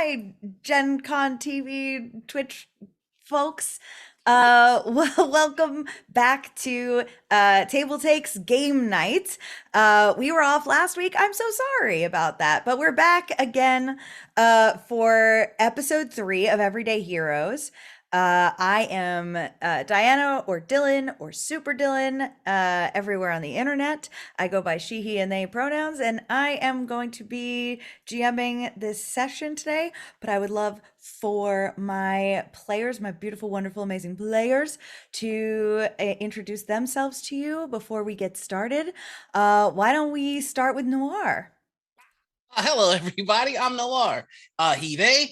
Hi, Gen Con TV, Twitch folks. Welcome back to Table Takes Game Night. We were off last week. I'm so sorry about that, but we're back again for episode 3 of Everyday Heroes. I am Diana or Dylan or Super Dylan everywhere on the internet. I go by she, he, and they pronouns, and I am going to be GMing this session today. But I would love for my players, my beautiful, wonderful, amazing players, to introduce themselves to you before we get started. Why don't we start with Noir? Hello, everybody. I'm Noir. He, they.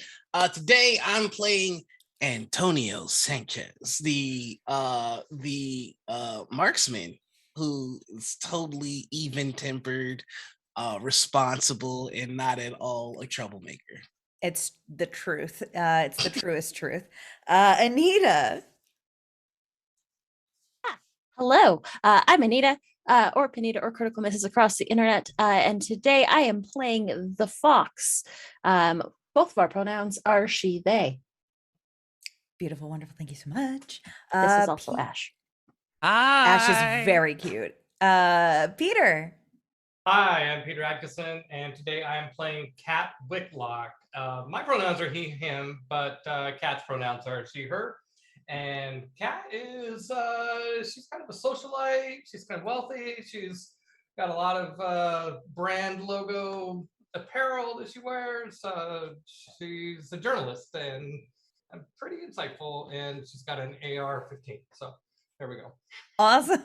Today, I'm playing Antonio Sanchez, the marksman who is totally even-tempered, responsible, and not at all a troublemaker. It's the truth. It's the truest truth. Anita. Hello, I'm Anita, or Panita, or Critical Misses across the internet, and today I am playing the Fox. Both of our pronouns are she, they. Beautiful, wonderful. Thank you so much. This is also Ash. Ash is Hi. very cute. Peter. Hi, I'm Peter Atkinson, and today I am playing Kat Whitlock. My pronouns are he, him, but Kat's pronouns are she, her. And Kat is, she's kind of a socialite. She's kind of wealthy. She's got a lot of brand logo apparel that she wears. She's a journalist and pretty insightful, and she's got an AR-15. So there we go. Awesome.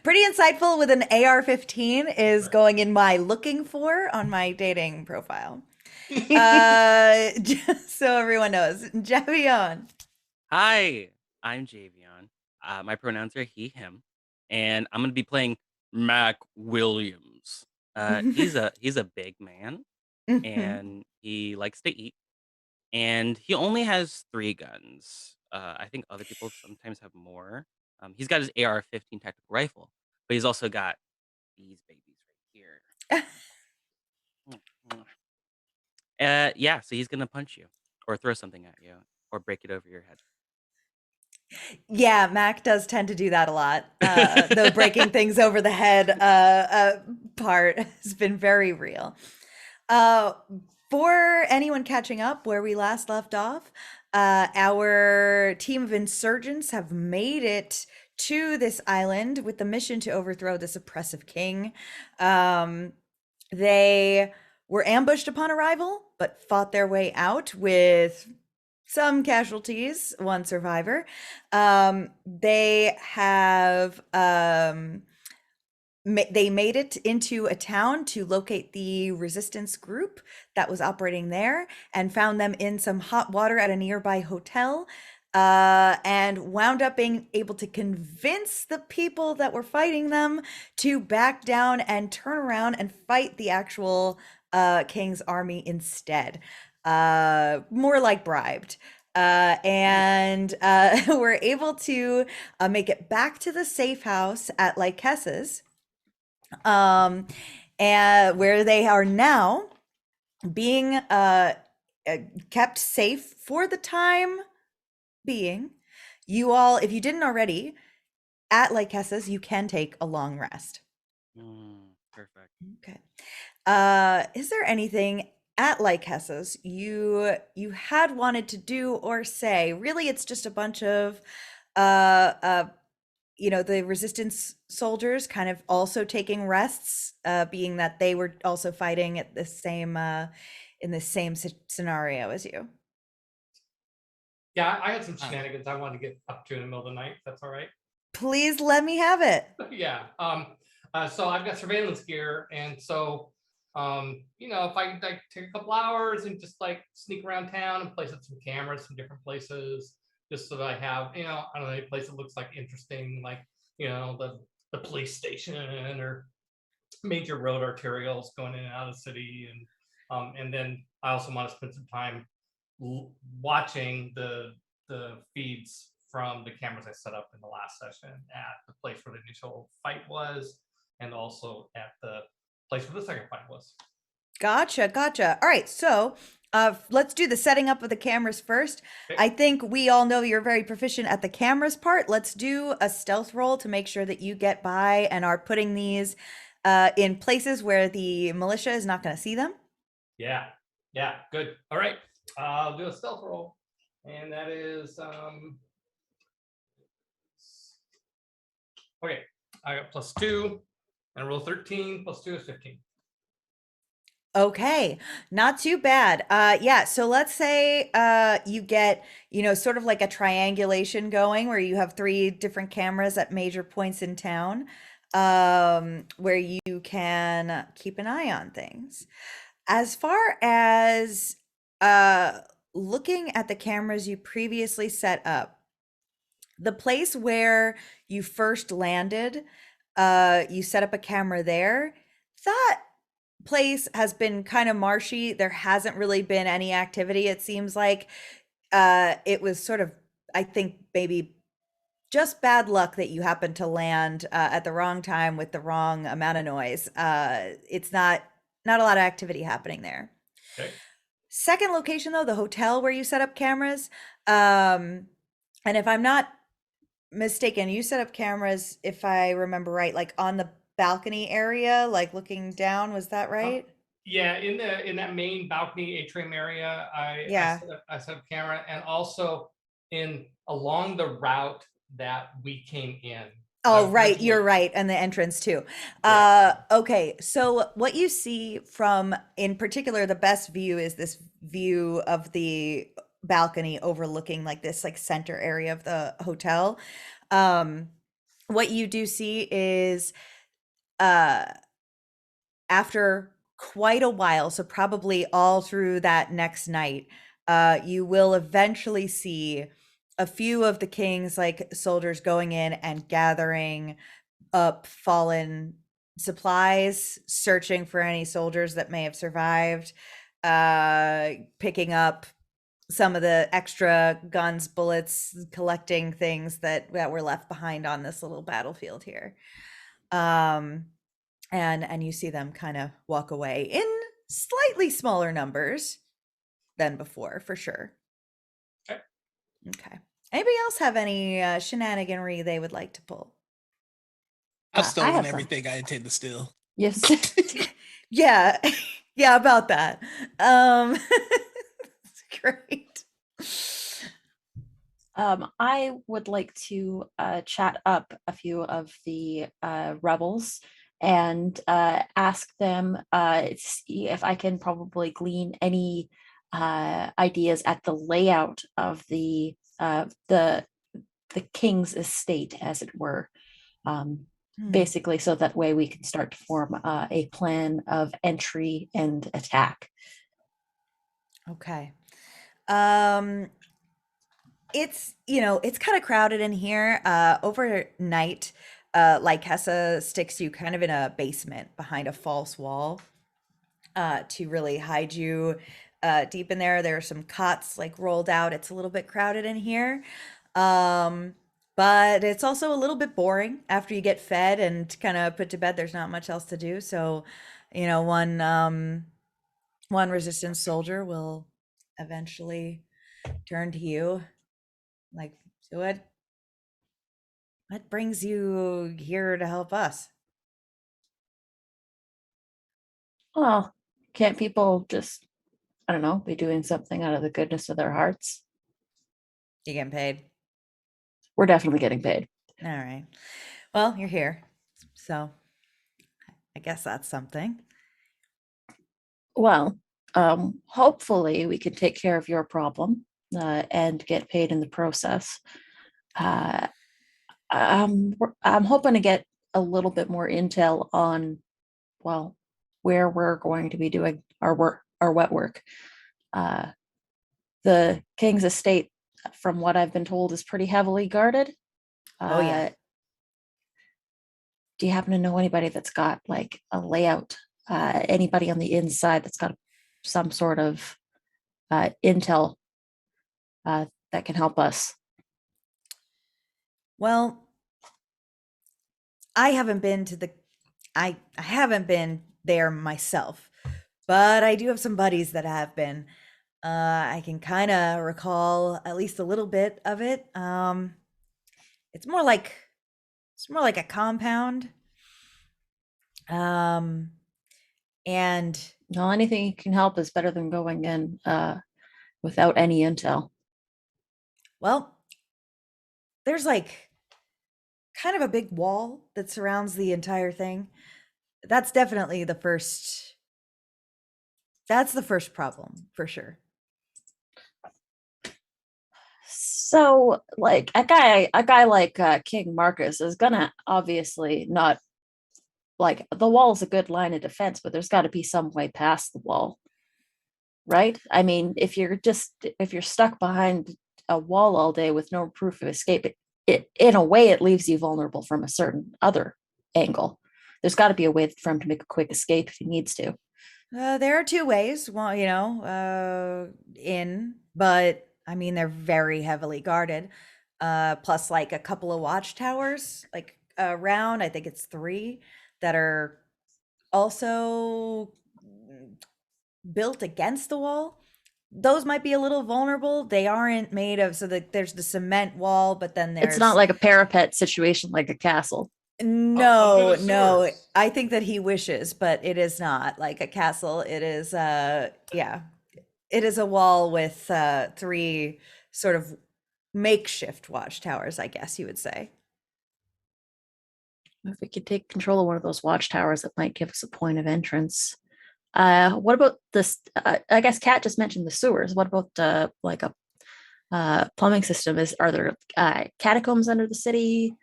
Pretty insightful with an AR-15 is going in my looking for on my dating profile. Just so everyone knows. Javion. Hi, I'm Javion. My pronouns are he, him, and I'm gonna be playing Mac Williams. He's a big man, and he likes to eat, and he only has 3 guns. I think other people sometimes have more. He's got his AR-15 tactical rifle, but he's also got these babies right here. Yeah, so he's gonna punch you, or throw something at you, or break it over your head. Yeah, Mac does tend to do that a lot. The breaking things over the head part has been very real. For anyone catching up where we last left off, our team of insurgents have made it to this island with the mission to overthrow this oppressive king. They were ambushed upon arrival, but fought their way out with some casualties, one survivor. They have they made it into a town to locate the resistance group that was operating there and found them in some hot water at a nearby hotel, and wound up being able to convince the people that were fighting them to back down and turn around and fight the actual king's army instead. More like bribed. And we're able to make it back to the safe house at Lycesses, and where they are now being kept safe for the time being. You all, if you didn't already, at Lycesses, you can take a long rest. Perfect. Okay. Is there anything at Lycesses you had wanted to do or say? Really, it's just a bunch of the resistance soldiers kind of also taking rests, being that they were also fighting at the same in the same scenario as you. Yeah, I had some shenanigans I wanted to get up to in the middle of the night. If that's all right. Please let me have it. Yeah. So I've got surveillance gear, and so if I like take a couple hours and just like sneak around town and place up some cameras from different places, just so that I have, I don't know, any place that looks like interesting, like the police station or major road arterials going in and out of the city, and then I also want to spend some time watching the feeds from the cameras I set up in the last session at the place where the initial fight was, and also at the place where the second fight was. Gotcha. All right. So Let's do the setting up of the cameras first. Okay. I think we all know you're very proficient at the cameras part. Let's do a stealth roll to make sure that you get by and are putting these in places where the militia is not going to see them. Yeah. Yeah. Good. All right. I'll do a stealth roll, and that is okay. I got +2, and I roll 13. +2 is 15. Okay, not too bad. Yeah, so let's say you get, sort of like a triangulation going where you have three different cameras at major points in town, where you can keep an eye on things. As far as looking at the cameras you previously set up, the place where you first landed, you set up a camera there. That place has been kind of marshy. There hasn't really been any activity. It seems like it was sort of, I think, maybe just bad luck that you happened to land at the wrong time with the wrong amount of noise. It's not a lot of activity happening there. Okay. Second location though, the hotel where you set up cameras. And if I'm not mistaken, you set up cameras, if I remember right, like on the balcony area, like looking down. Was that right? Yeah, in that main balcony atrium area, Yeah. I set up camera, and also in along the route that we came in. Oh, the right. original- You're right. And the entrance too. Yeah. Okay. So what you see from, in particular, the best view is this view of the balcony overlooking like this like center area of the hotel. What you do see is uh after quite a while, so probably all through that next night, you will eventually see a few of the king's like soldiers going in and gathering up fallen supplies, searching for any soldiers that may have survived, picking up some of the extra guns, bullets, collecting things that were left behind on this little battlefield here. And you see them kind of walk away in slightly smaller numbers than before, for sure. Okay. Okay. Anybody else have any shenaniganry they would like to pull? I've I stolen have some. everything I intend to steal. Yes. Yeah, yeah, about that. Great. I would like to chat up a few of the rebels and ask them see if I can probably glean any ideas at the layout of the king's estate, as it were. Basically, so that way we can start to form a plan of entry and attack. Okay. It's, it's kind of crowded in here. Overnight, Lycessa sticks you kind of in a basement behind a false wall to really hide you deep in there. There are some cots like rolled out. It's a little bit crowded in here. But it's also a little bit boring after you get fed and kind of put to bed. There's not much else to do. So, one resistance soldier will eventually turn to you like, so what brings you here to help us? Well, can't people just, I don't know, be doing something out of the goodness of their hearts? You getting paid? We're definitely getting paid. All right. Well, you're here. So I guess that's something. Well, hopefully we can take care of your problem and get paid in the process. I'm hoping to get a little bit more intel on, well, where we're going to be doing our work, our wet work. The king's estate, from what I've been told, is pretty heavily guarded. Oh, yeah. Do you happen to know anybody that's got like a layout? Anybody on the inside that's got some sort of intel that can help us? Well, I haven't been to the I haven't been there myself, but I do have some buddies that have been. I can kind of recall at least a little bit of it. It's more like a compound. Um, and No, anything can help is better than going in without any intel. well, there's like kind of a big wall that surrounds the entire thing. That's definitely the first. That's the first problem for sure. So, like a guy like King Marcus is gonna obviously not like the wall is a good line of defense, but there's got to be some way past the wall, right? I mean, if you're stuck behind a wall all day with no proof of escape, it in a way it leaves you vulnerable from a certain other angle. There's got to be a way for him to make a quick escape if he needs to. There are two ways. Well, in, but I mean they're very heavily guarded. Plus like a couple of watchtowers, like around. I think it's three that are also built against the wall. Those might be a little vulnerable. They aren't made of so that there's the cement wall, but then It's not there's like a parapet situation like a castle. no, Under the no. sewers. I think that he wishes, but it is not like a castle. It is yeah. It is a wall with three sort of makeshift watchtowers, I guess you would say. If we could take control of one of those watchtowers, that might give us a point of entrance. What about this? I guess Kat just mentioned the sewers. What about like a plumbing system? Are there catacombs under the city?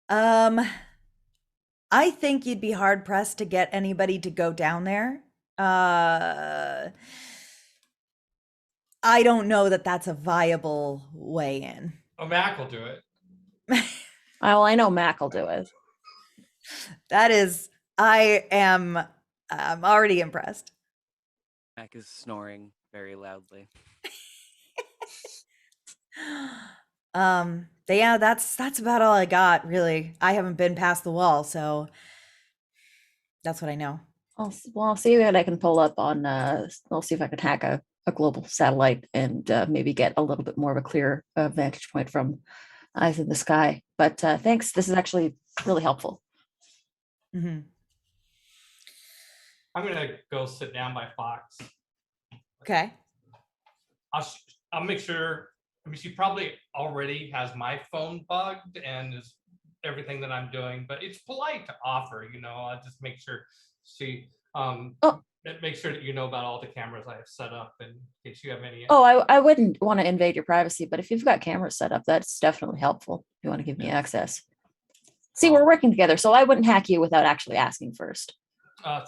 Um I think you'd be hard pressed to get anybody to go down there. I don't know that that's a viable way in. Oh, Mac will do it. Well, I know Mac will do it. That is, I'm already impressed. Mac is snoring very loudly. But yeah, that's about all I got, really. I haven't been past the wall, so that's what I know. I'll see what I can pull up on. I'll see if I can hack a global satellite and maybe get a little bit more of a clear vantage point from eyes in the sky. But thanks. This is actually really helpful. Hmm. I'm gonna go sit down by Fox. Okay. I'll make sure. I mean, she probably already has my phone bugged and is everything that I'm doing, but it's polite to offer. I'll just make sure she make sure that you know about all the cameras I have set up in case you have any. Oh, I wouldn't want to invade your privacy, but if you've got cameras set up, that's definitely helpful. If you want to give me access. See, we're working together, so I wouldn't hack you without actually asking first. I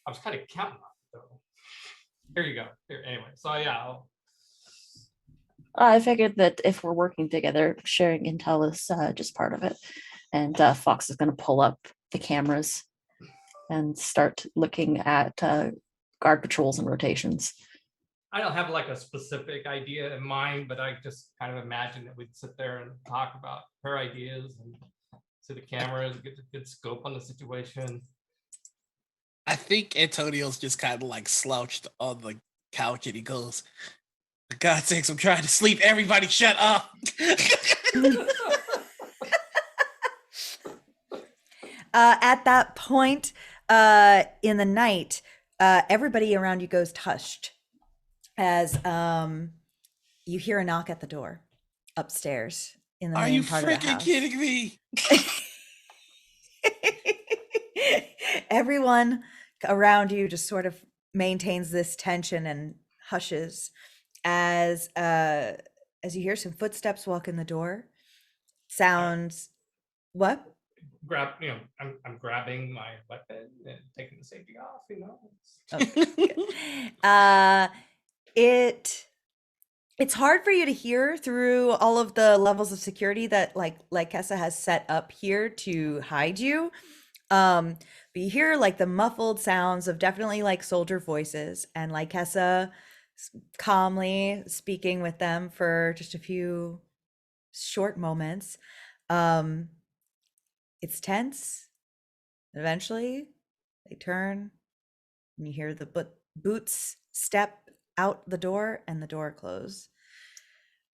was kind of counting on it, though. Here you go. Here, anyway. So yeah. I figured that if we're working together, sharing intel is just part of it. And Fox is going to pull up the cameras and start looking at guard patrols and rotations. I don't have like a specific idea in mind, but I just kind of imagine that we'd sit there and talk about her ideas and to the cameras, get a good scope on the situation. I think Antonio's just kind of like slouched on the couch and he goes, "For God's sakes, I'm trying to sleep. Everybody shut up." At that point in the night, everybody around you goes hushed as you hear a knock at the door upstairs in the Are main you part of the freaking house. kidding me? Everyone around you just sort of maintains this tension and hushes as you hear some footsteps walk in the door. Sounds what? I'm grabbing my weapon and taking the safety off, It's hard for you to hear through all of the levels of security that like Kessa has set up here to hide you. But you hear like the muffled sounds of definitely like soldier voices and like Kessa calmly speaking with them for just a few short moments. It's tense. Eventually, they turn And you hear the boots step out the door and the door close.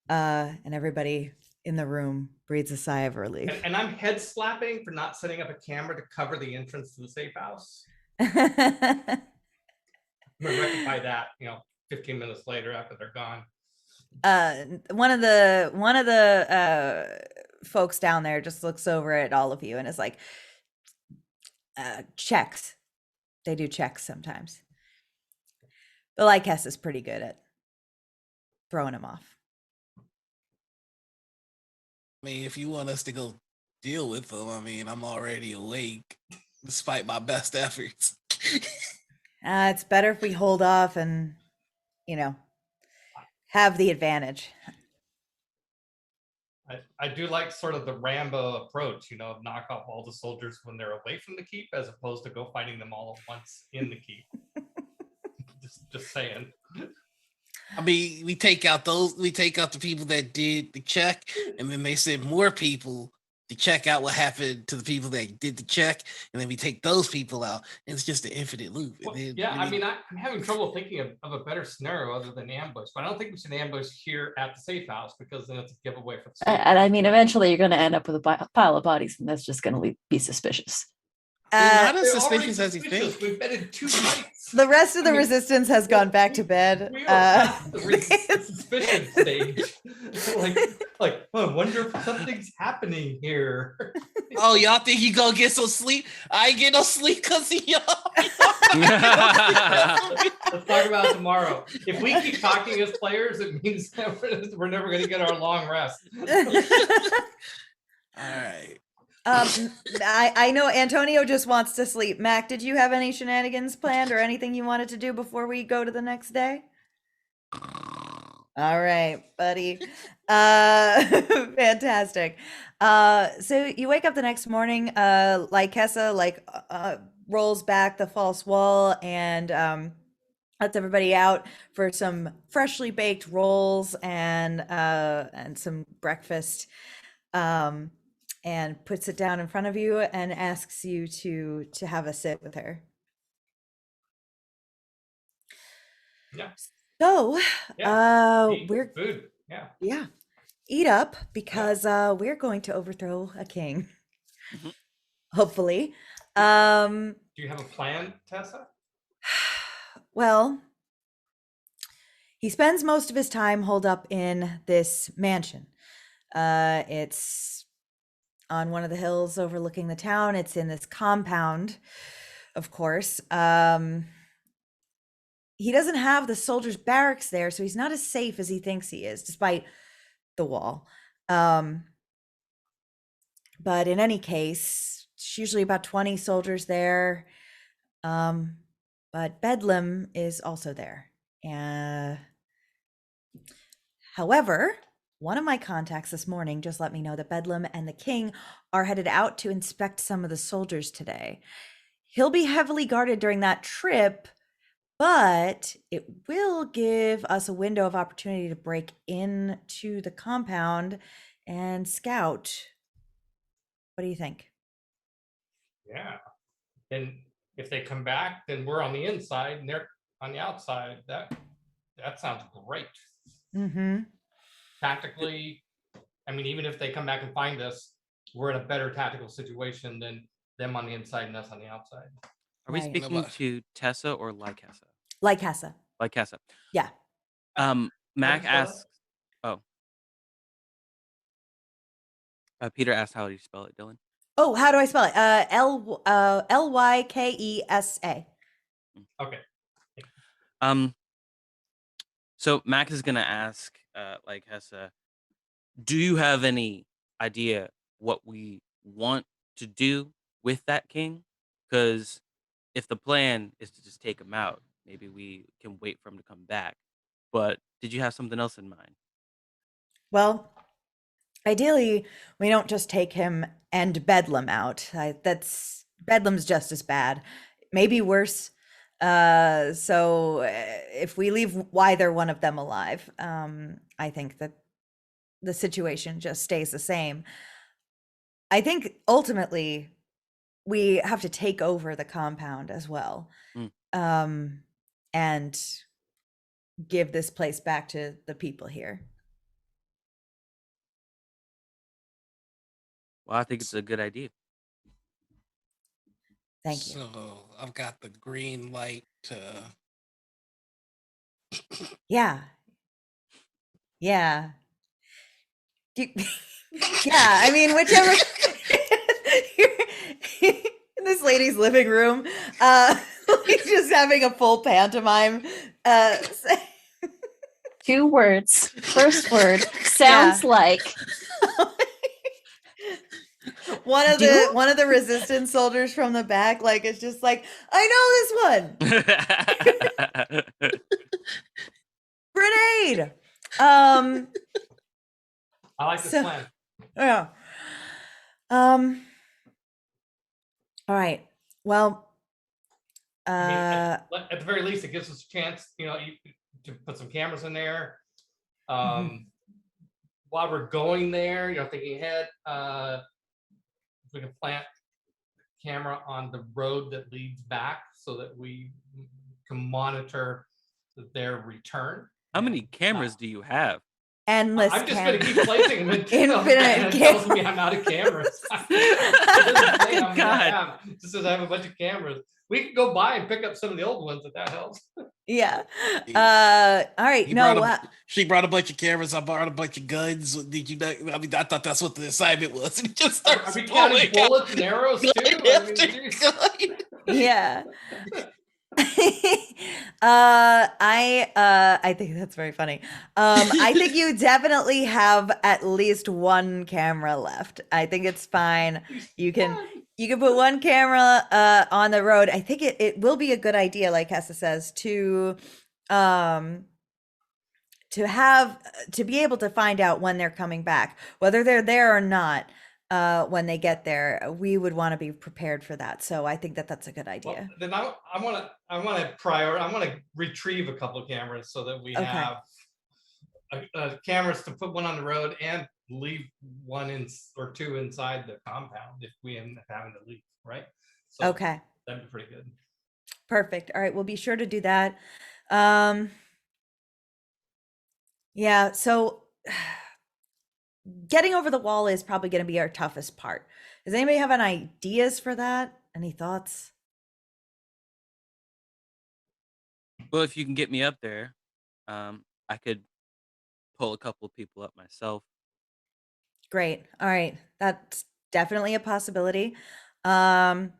And everybody in the room breathes a sigh of relief. And I'm head slapping for not setting up a camera to cover the entrance to the safe house. I'm gonna rectify that, 15 minutes later after they're gone. One of the folks down there just looks over at all of you and is like, checks. They do checks sometimes. The Lycus is pretty good at throwing him off. I mean, if you want us to go deal with them, I mean, I'm already awake, despite my best efforts. It's better if we hold off and, have the advantage. I do like sort of the Rambo approach, knock off all the soldiers when they're away from the keep, as opposed to go fighting them all at once in the keep. just saying. I mean, we take out the people that did the check, and then they send more people to check out what happened to the people that did the check, and then we take those people out, and it's just an infinite loop. Well, then, yeah, I'm having trouble thinking of a better scenario other than ambush, but I don't think we should ambush here at the safe house, because then it's a giveaway for the safe And I house. mean, eventually you're going to end up with a pile of bodies, and that's just going to be suspicious. not They're as already suspicious as you think. We've been in 2 fights. The rest of the resistance has gone back to bed. We are past the suspicion stage. like, I wonder if something's happening here. Oh, y'all think you gonna get some sleep? I ain't get no sleep because of y'all. Let's talk about it tomorrow. If we keep talking as players, it means that we're never going to get our long rest. All right. I know Antonio just wants to sleep. Mac, did you have any shenanigans planned or anything you wanted to do before we go to the next day? All right, buddy. Fantastic. So you wake up the next morning, Lycessa rolls back the false wall and lets everybody out for some freshly baked rolls and some breakfast. And puts it down in front of you and asks you to have a sit with her. Yeah. So, Eat we're food. Yeah. eat up because we're going to overthrow a king. Mhm. Hopefully. Do you have a plan, Tessa? Well, he spends most of his time holed up in this mansion. It's on one of the hills overlooking the town. It's in this compound, of course. He doesn't have the soldiers' barracks there, so he's not as safe as he thinks he is, despite the wall. But in any case, it's usually about 20 soldiers there. But Bedlam is also there. However, one of my contacts this morning just let me know that Bedlam and the king are headed out to inspect some of the soldiers today. He'll be heavily guarded during that trip, but it will give us a window of opportunity to break into the compound and scout. What do you think? Yeah. And if they come back, then we're on the inside and they're on the outside. That sounds great. Mm-hmm. Tactically, I mean, even if they come back and find us, we're in a better tactical situation than them on the inside and us on the outside. Are we Right. speaking to Tessa or Lycessa? Lycessa. Lycessa. Yeah. Mac spell that? asks. Oh. Peter asked, "How do you spell it, Dylan?" Oh, how do I spell it? Lykesa. Okay. So Mac is gonna ask, Lycessa, do you have any idea what we want to do with that king? Because if the plan is to just take him out, maybe we can wait for him to come back. But did you have something else in mind? Well, ideally, we don't just take him and Bedlam out. Bedlam's just as bad, maybe worse. So if we leave either one of them alive, I think that the situation just stays the same. I think ultimately we have to take over the compound as well. Mm. And give this place back to the people here. Well, I think it's a good idea. Thank you. So I've got the green light to. Yeah. Yeah. Yeah, I mean, whichever. In this lady's living room, like just having a full pantomime. 2 words. First word sounds like one of Do? the resistance soldiers from the back, like it's just like, I know this one. Grenade. I like this So- plan. Yeah. All right. Well, I mean, at the very least, it gives us a chance, to put some cameras in there. While we're going there, thinking ahead, if we can plant a camera on the road that leads back so that we can monitor their return. How many cameras do you have? endless. I'm just going to keep placing them until Infinite it tells me I'm out of cameras. It doesn't say how many I God. have. It just says I have a bunch of cameras. We can go by and pick up some of the old ones if that helps. Yeah. All right. He No. brought she brought a bunch of cameras. I brought a bunch of guns. Did you not? I mean, I thought that's what the assignment was. And he just Are starts we counting pulling out bullets and arrows too? gun I after mean, gun. Yeah. I think that's very funny. I think you definitely have at least one camera left. I think it's fine. You can put one camera on the road. I think it will be a good idea, like Hessa says, to be able to find out when they're coming back, whether they're there or not. When they get there, we would want to be prepared for that. So I think that's a good idea. well, then I want to retrieve a couple of cameras so that we Okay. have cameras to put one on the road and leave one or two inside the compound if we end up having to leave, right? So Okay. that'd be pretty good. Perfect. All right, we'll be sure to do that. Yeah, so getting over the wall is probably going to be our toughest part. Does anybody have any ideas for that? Any thoughts? Well, if you can get me up there, I could pull a couple of people up myself. Great. All right. That's definitely a possibility. Is there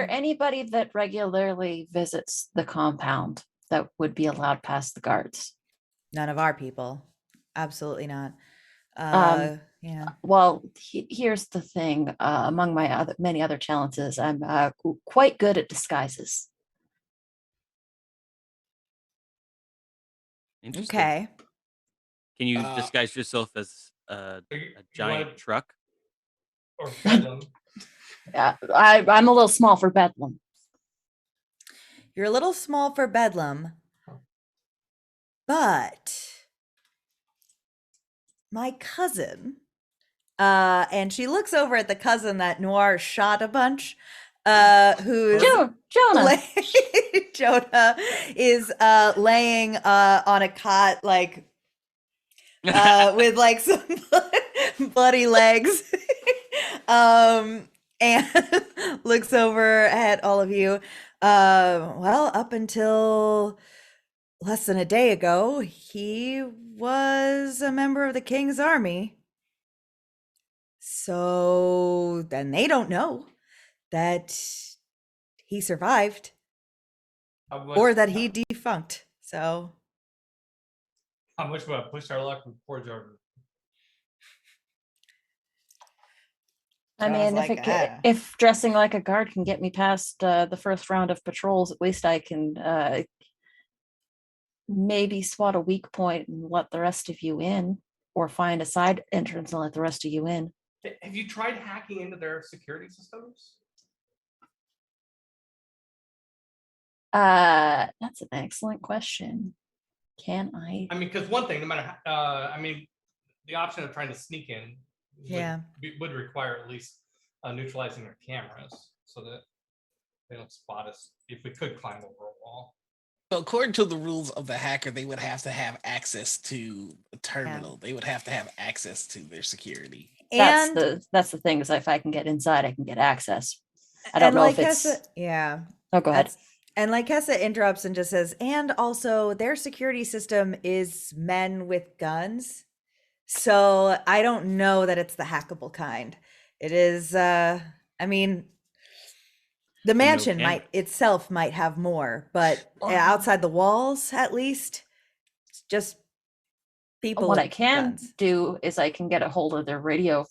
And- anybody that regularly visits the compound that would be allowed past the guards? None of our people. Absolutely not. Yeah. Well, here's the thing. Among my many other challenges, I'm quite good at disguises. Interesting. Okay. Can you Uh, disguise yourself as a So you giant wanna- truck? Or Bedlam. I'm a little small for Bedlam. You're a little small for Bedlam, but my cousin, and she looks over at the cousin that Noir shot a bunch, who's Jonah. Jonah is laying on a cot, like with like some bloody legs, and looks over at all of you. Well, up until less than a day ago, he was a member of the King's army. So then they don't know that he survived How much- or that he defunct. So How much would I push our luck with poor Jordan? I Sounds mean, like, if dressing like a guard can get me past the first round of patrols, at least I can maybe spot a weak point and let the rest of you in, or find a side entrance and let the rest of you in. Have you tried hacking into their security systems? That's an excellent question. Can I? I mean, because one thing, no matter, I mean, the option of trying to sneak in Yeah. would require at least neutralizing their cameras so that they don't spot us if we could climb over a wall. So according to the rules of the hacker, they would have to have access to a terminal. They would have to have access to their security. That's And the thing, is if I can get inside, I can get access. I don't know if it's. yeah. Oh, go ahead. And like Kessa interrupts and just says, and also their security system is men with guns. So I don't know that it's the hackable kind. It is, I mean, the mansion camera. itself might have more, but outside the walls, at least, it's just people. What with I can guns. do is I can get a hold of their radio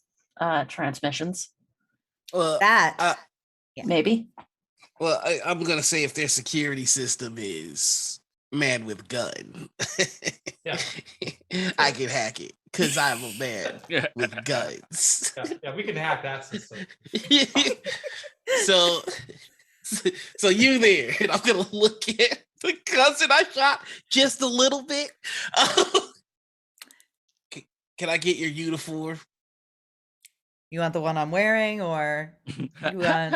transmissions. That yeah. Maybe. Well, I'm gonna say if their security system is man with gun, Yeah. I can hack it because I'm a man with guns. Yeah, we can hack that system. So you there, and I'm gonna look at the cousin I shot just a little bit. Can I get your uniform? You want the one I'm wearing, or you want?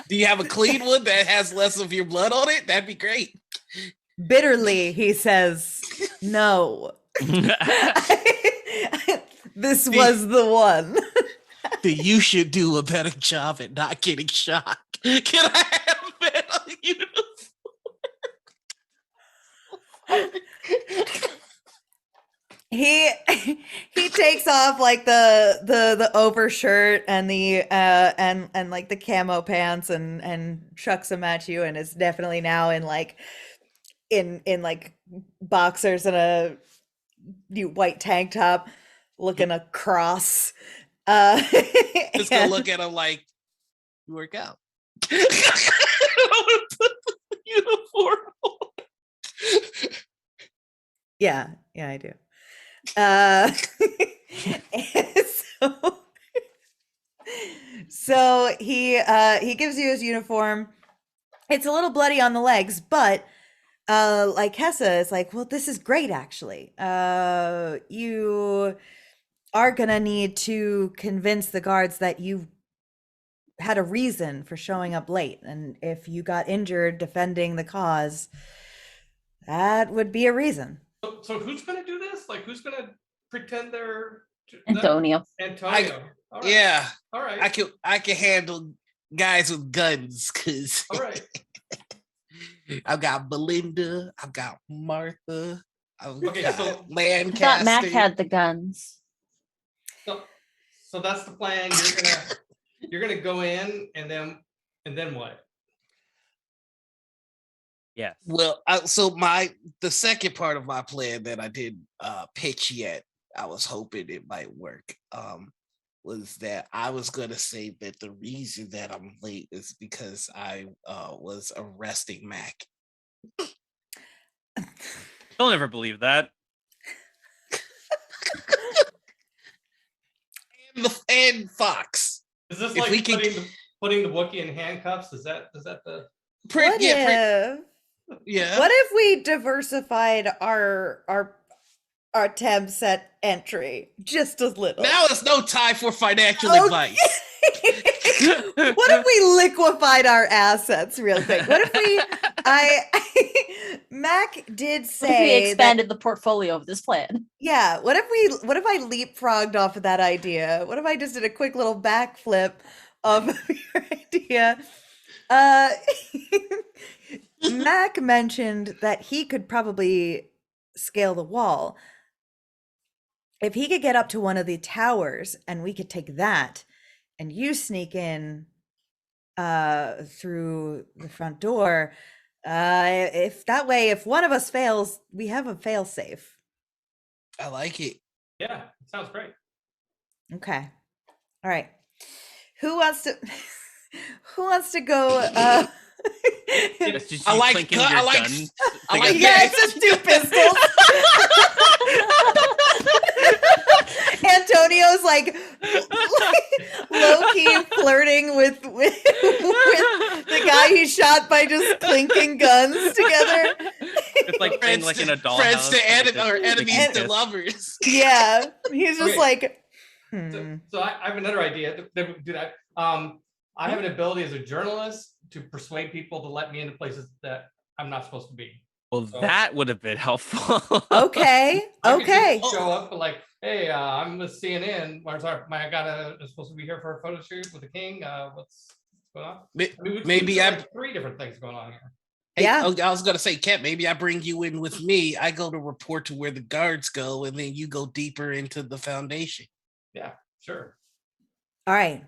Do you have a clean one that has less of your blood on it? That'd be great. Bitterly, he says, "No, this was the one." Then you should do a better job at not getting shot. Can I have that uniform? He takes off like the overshirt and the and like the camo pants and chucks them at you, and is definitely now in like like boxers and a new white tank top, looking across. Just gonna look at him like, you work out. I'm gonna put the uniform on. Yeah, I do. And so he gives you his uniform. It's a little bloody on the legs, but like Hessa is like, well, this is great actually. You are gonna need to convince the guards that you had a reason for showing up late, and if you got injured defending the cause, that would be a reason. So who's gonna do this? Like, who's gonna pretend they're Antonio. Antonio. All right. Yeah, All right. I can handle guys with guns because All right. I've got Belinda, I've got Martha, I've Okay, got so- I Lancaster. thought Mac had the guns. So that's the plan. You're gonna go in, and then what? Yes. Well, the second part of my plan that I didn't pitch yet, I was hoping it might work. Was that I was gonna say that the reason that I'm late is because I was arresting Mac. They'll never believe that. and Fox. Is this If like we can- putting the Wookiee in handcuffs? Is that the? What if? Yeah. What if we diversified our attempts at entry just a little? Now is no time for financial Okay. advice. What if we liquefied our assets real quick? What if we Mac did What if we say that, expanded the portfolio of this plan? yeah, what if I leapfrogged off of that idea? What if I just did a quick little backflip of your idea? Mac mentioned that he could probably scale the wall. If he could get up to one of the towers and we could take that, and you sneak in through the front door, if that way, if one of us fails, we have a fail safe. I like it. Yeah, sounds great. Okay. All right. Who wants to go It's just I you like clinking gun- your I like- gun I like- together. yeah, it's just two pistols. Antonio's like low-key flirting with the guy he shot by just clinking guns together. It's like playing like in a dollhouse. friends to with the enemies sticky to kiss. lovers. Yeah, he's just Okay. like So I have another idea that would do that. I have an ability as a journalist to persuade people to let me into places that I'm not supposed to be. Well, So- that would have been helpful. Okay. I could Okay. just show up like, hey, I'm with CNN. Where's I'm supposed to be here for a photo shoot with the king. What's going on? I mean, Maybe got, I. like 3 different things going on here. Hey, Yeah. I was gonna say, Kat, maybe I bring you in with me. I go to report to where the guards go, and then you go deeper into the foundation. Yeah, sure. All right.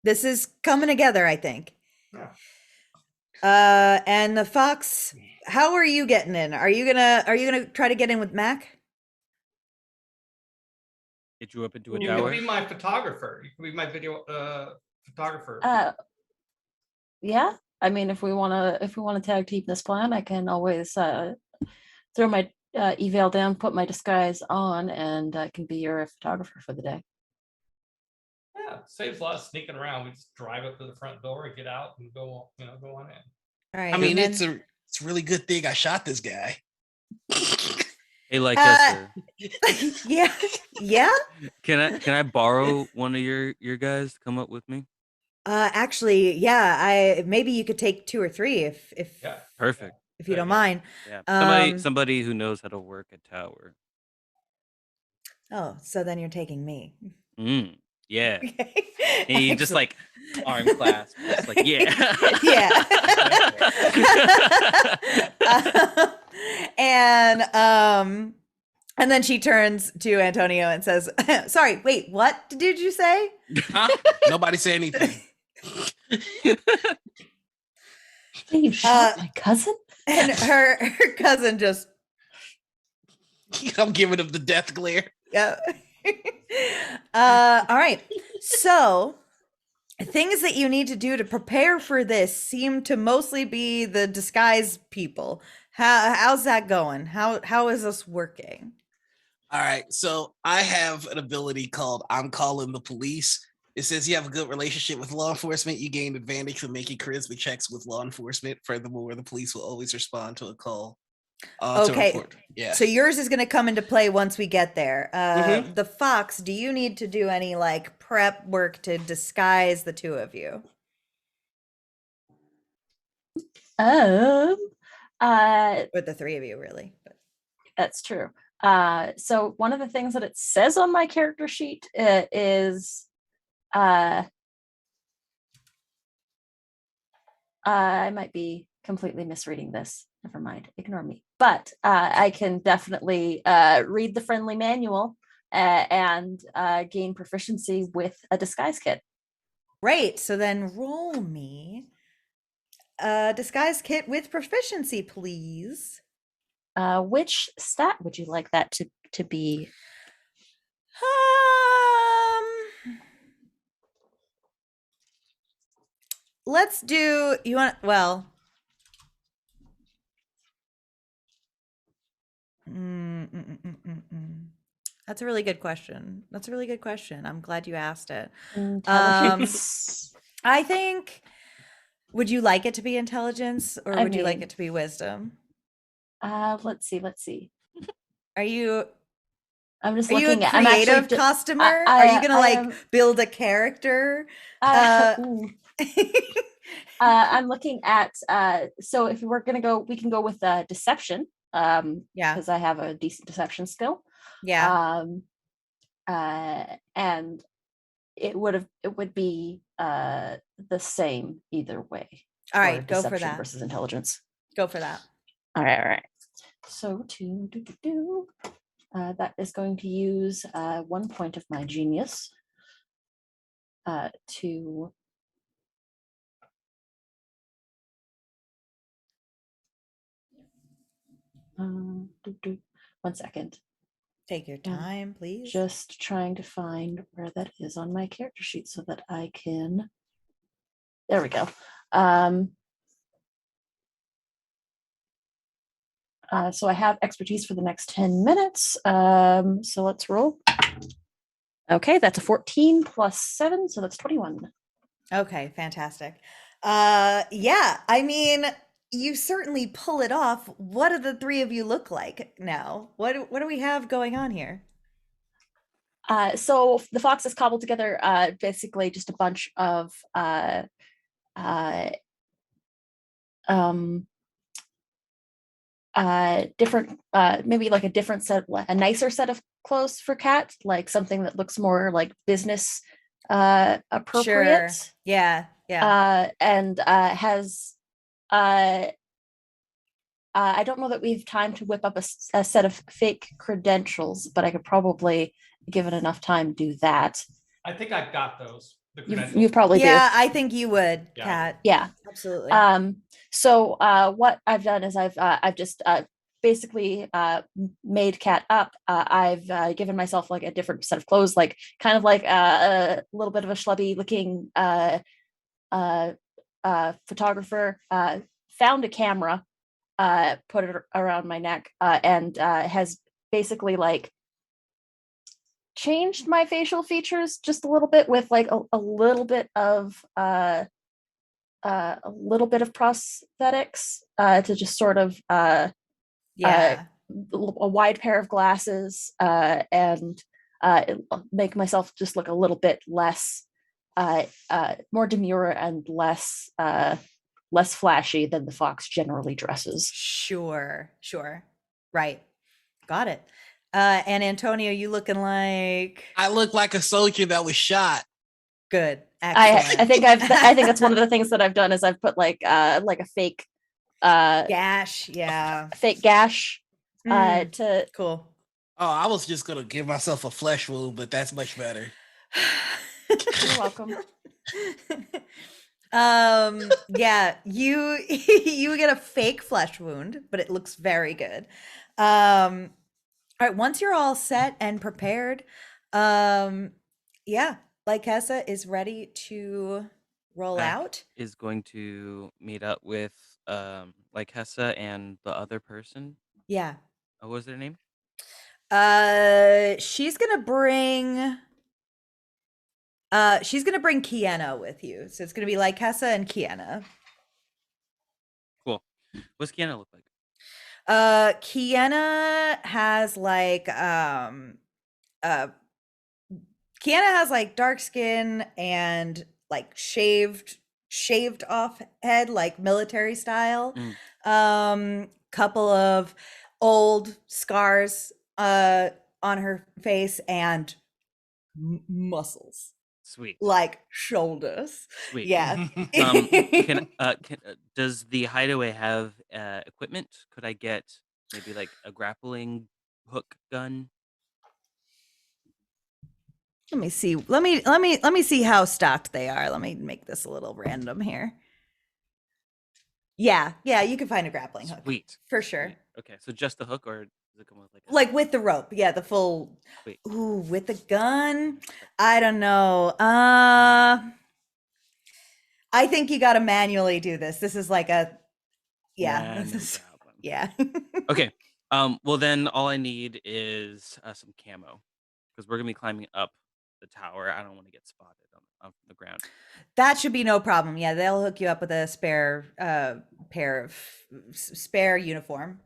This is coming together, I think. Yeah. And the Fox, how are you getting in? Are you gonna try to get in with Mac? Get you up into a You tower. could be my photographer. You could be my video photographer. Yeah. I mean, if we wanna tag team this plan, I can always throw my eval down, put my disguise on, and I can be your photographer for the day. Yeah, it saves a lot of sneaking around. We just drive up to the front door and get out and go on in. All right. I mean, and it's a really good thing I shot this guy. Hey, like then- yeah. Yeah. can I borrow one of your guys to come up with me? Actually, yeah. Maybe you could take 2 or 3 if Yeah. Perfect. if you don't Yeah. mind. Yeah. Somebody who knows how to work a tower. Oh, so then you're taking me. Yeah. Okay. And you just like arm clasp, just like yeah. Yeah. And then she turns to Antonio and says, "Sorry, wait, what did you say?" Huh? Nobody say anything. Hey, you shot my cousin? And her cousin just, I'm giving him the death glare. yeah. All right. So things that you need to do to prepare for this seem to mostly be the disguise people. How's that going? How is this working? All right, so I have an ability called I'm calling the police. It says you have a good relationship with law enforcement. You gain advantage from making charisma checks with law enforcement. Furthermore, the police will always respond to a call. To Okay. report. Yeah. So yours is going to come into play once we get there. Mhm. The Fox, do you need to do any like prep work to disguise the 2 of you? Uh, Or the 3 of you, really? But- That's true. So one of the things that it says on my character sheet is I might be completely misreading this. Never mind, ignore me. But I can definitely read the friendly manual and gain proficiency with a disguise kit. Right. So then roll me a disguise kit with proficiency, please. Which stat would you like that to be? Let's do, you want, well, that's a really good question. That's a really good question. I'm glad you asked it. Intelligence. I think, would you like it to be intelligence or I would you like mean- it to be wisdom? Let's see. Are you I'm just Are you looking a at. I'm actually creative d- customer? I- Are you gonna I like am- build a character? ooh. I'm looking at. So if we're gonna go, we can go with deception. Yeah, Because I have a decent deception skill. yeah. And it would be the same either way. All right, for go for deception that. versus intelligence. Go for that. All right. So that is going to use 1 point of my genius to one second. Take your time, please. Just trying to find where that is on my character sheet so that I can. There we go. So I have expertise for the next 10 minutes. So let's roll. Okay, that's a 14 plus 7, so that's 21. Okay, fantastic. Yeah, I mean, you certainly pull it off. What do the 3 of you look like now? What do we have going on here? So the foxes cobbled together basically just a bunch of uh, um, different, maybe like a different set, a nicer set of clothes for Cat, like something that looks more like business appropriate. Sure. Yeah. Yeah. And has I don't know that we have time to whip up a set of fake credentials, but I could probably, given enough time, do that. I think I've got those. The You credentials. probably Yeah, do. I think you would, Yeah. Kat. Yeah. Absolutely. So what I've done is I've just basically made Cat up. I've given myself like a different set of clothes, like kind of like a little bit of a schlubby looking photographer. Found a camera, put it around my neck, and has basically like changed my facial features just a little bit with like a little bit of prosthetics to just sort of yeah. a wide pair of glasses and make myself just look a little bit less more demure and less flashy than the fox generally dresses. Sure. Right. Got it. And Antonio, you looking like I look like a soldier that was shot. good. I Excellent. think I think that's one of the things that I've done is I've put like a fake gash. Yeah. fake gash to Cool. Oh, I was just gonna give myself a flesh wound, but that's much better. You're welcome. Yeah, you get a fake flesh wound, but it looks very good. All right, once you're all set and prepared, yeah, Lycessa is ready to roll Mac out. is going to meet up with like Hessa and the other person. Yeah. What was their name? She's gonna bring Kiana with you. So it's gonna be Lycessa and Kiana. Cool. What's Kiana look like? Kiana has like dark skin and like shaved off head, like military style. Couple of old scars on her face and muscles, Sweet. like shoulders. Sweet. Yeah. Does the hideaway have equipment? Could I get maybe like a grappling hook gun? Let me see. Let me see how stocked they are. Let me make this a little random here. Yeah, you can find a grappling hook. Sweet. For sure. Sweet. Okay, so just the hook, or does it come with like with the rope? Yeah, the full. Sweet. Ooh, with the gun? I don't know. I think you got to manually do this. This is like a yeah. Yeah. Okay. Well, then all I need is some camo, because we're gonna be climbing up the tower. I don't want to get spotted on the ground. That should be no problem. Yeah, they'll hook you up with a spare pair of spare uniform.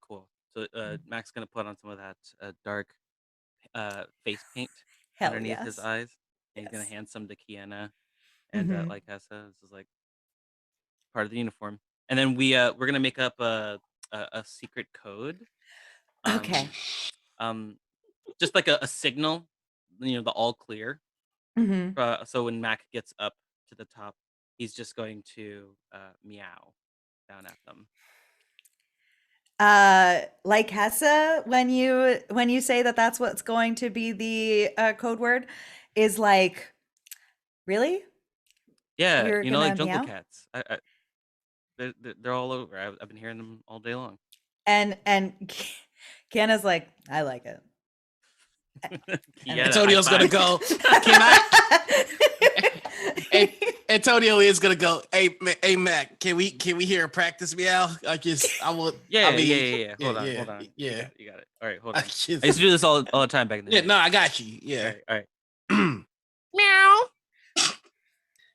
Cool. So Mac's gonna put on some of that dark face paint Hell underneath his yes. eyes. And he's gonna hand some to Kiana and like Hessa. This is like part of the uniform. And then we're gonna make up a secret code. Okay. Just like a signal, the all clear. So when Mac gets up to the top, he's just going to meow down at them. Like Hessa, when you say that's what's going to be the code word, is like, really? Yeah, You're like gonna jungle meow? cats. They're all over. I've been hearing them all day long. And Kiana's like, I like it. Antonio's gonna go. Can I? Antonio is gonna go. Hey, Mac. Can we hear a practice meow? I want. Yeah. I mean, Yeah. Hold on. Yeah. You got it. All right, hold on. I Just- used to do this all the time back in the day. Yeah, no, I got you. Yeah. All right. Meow.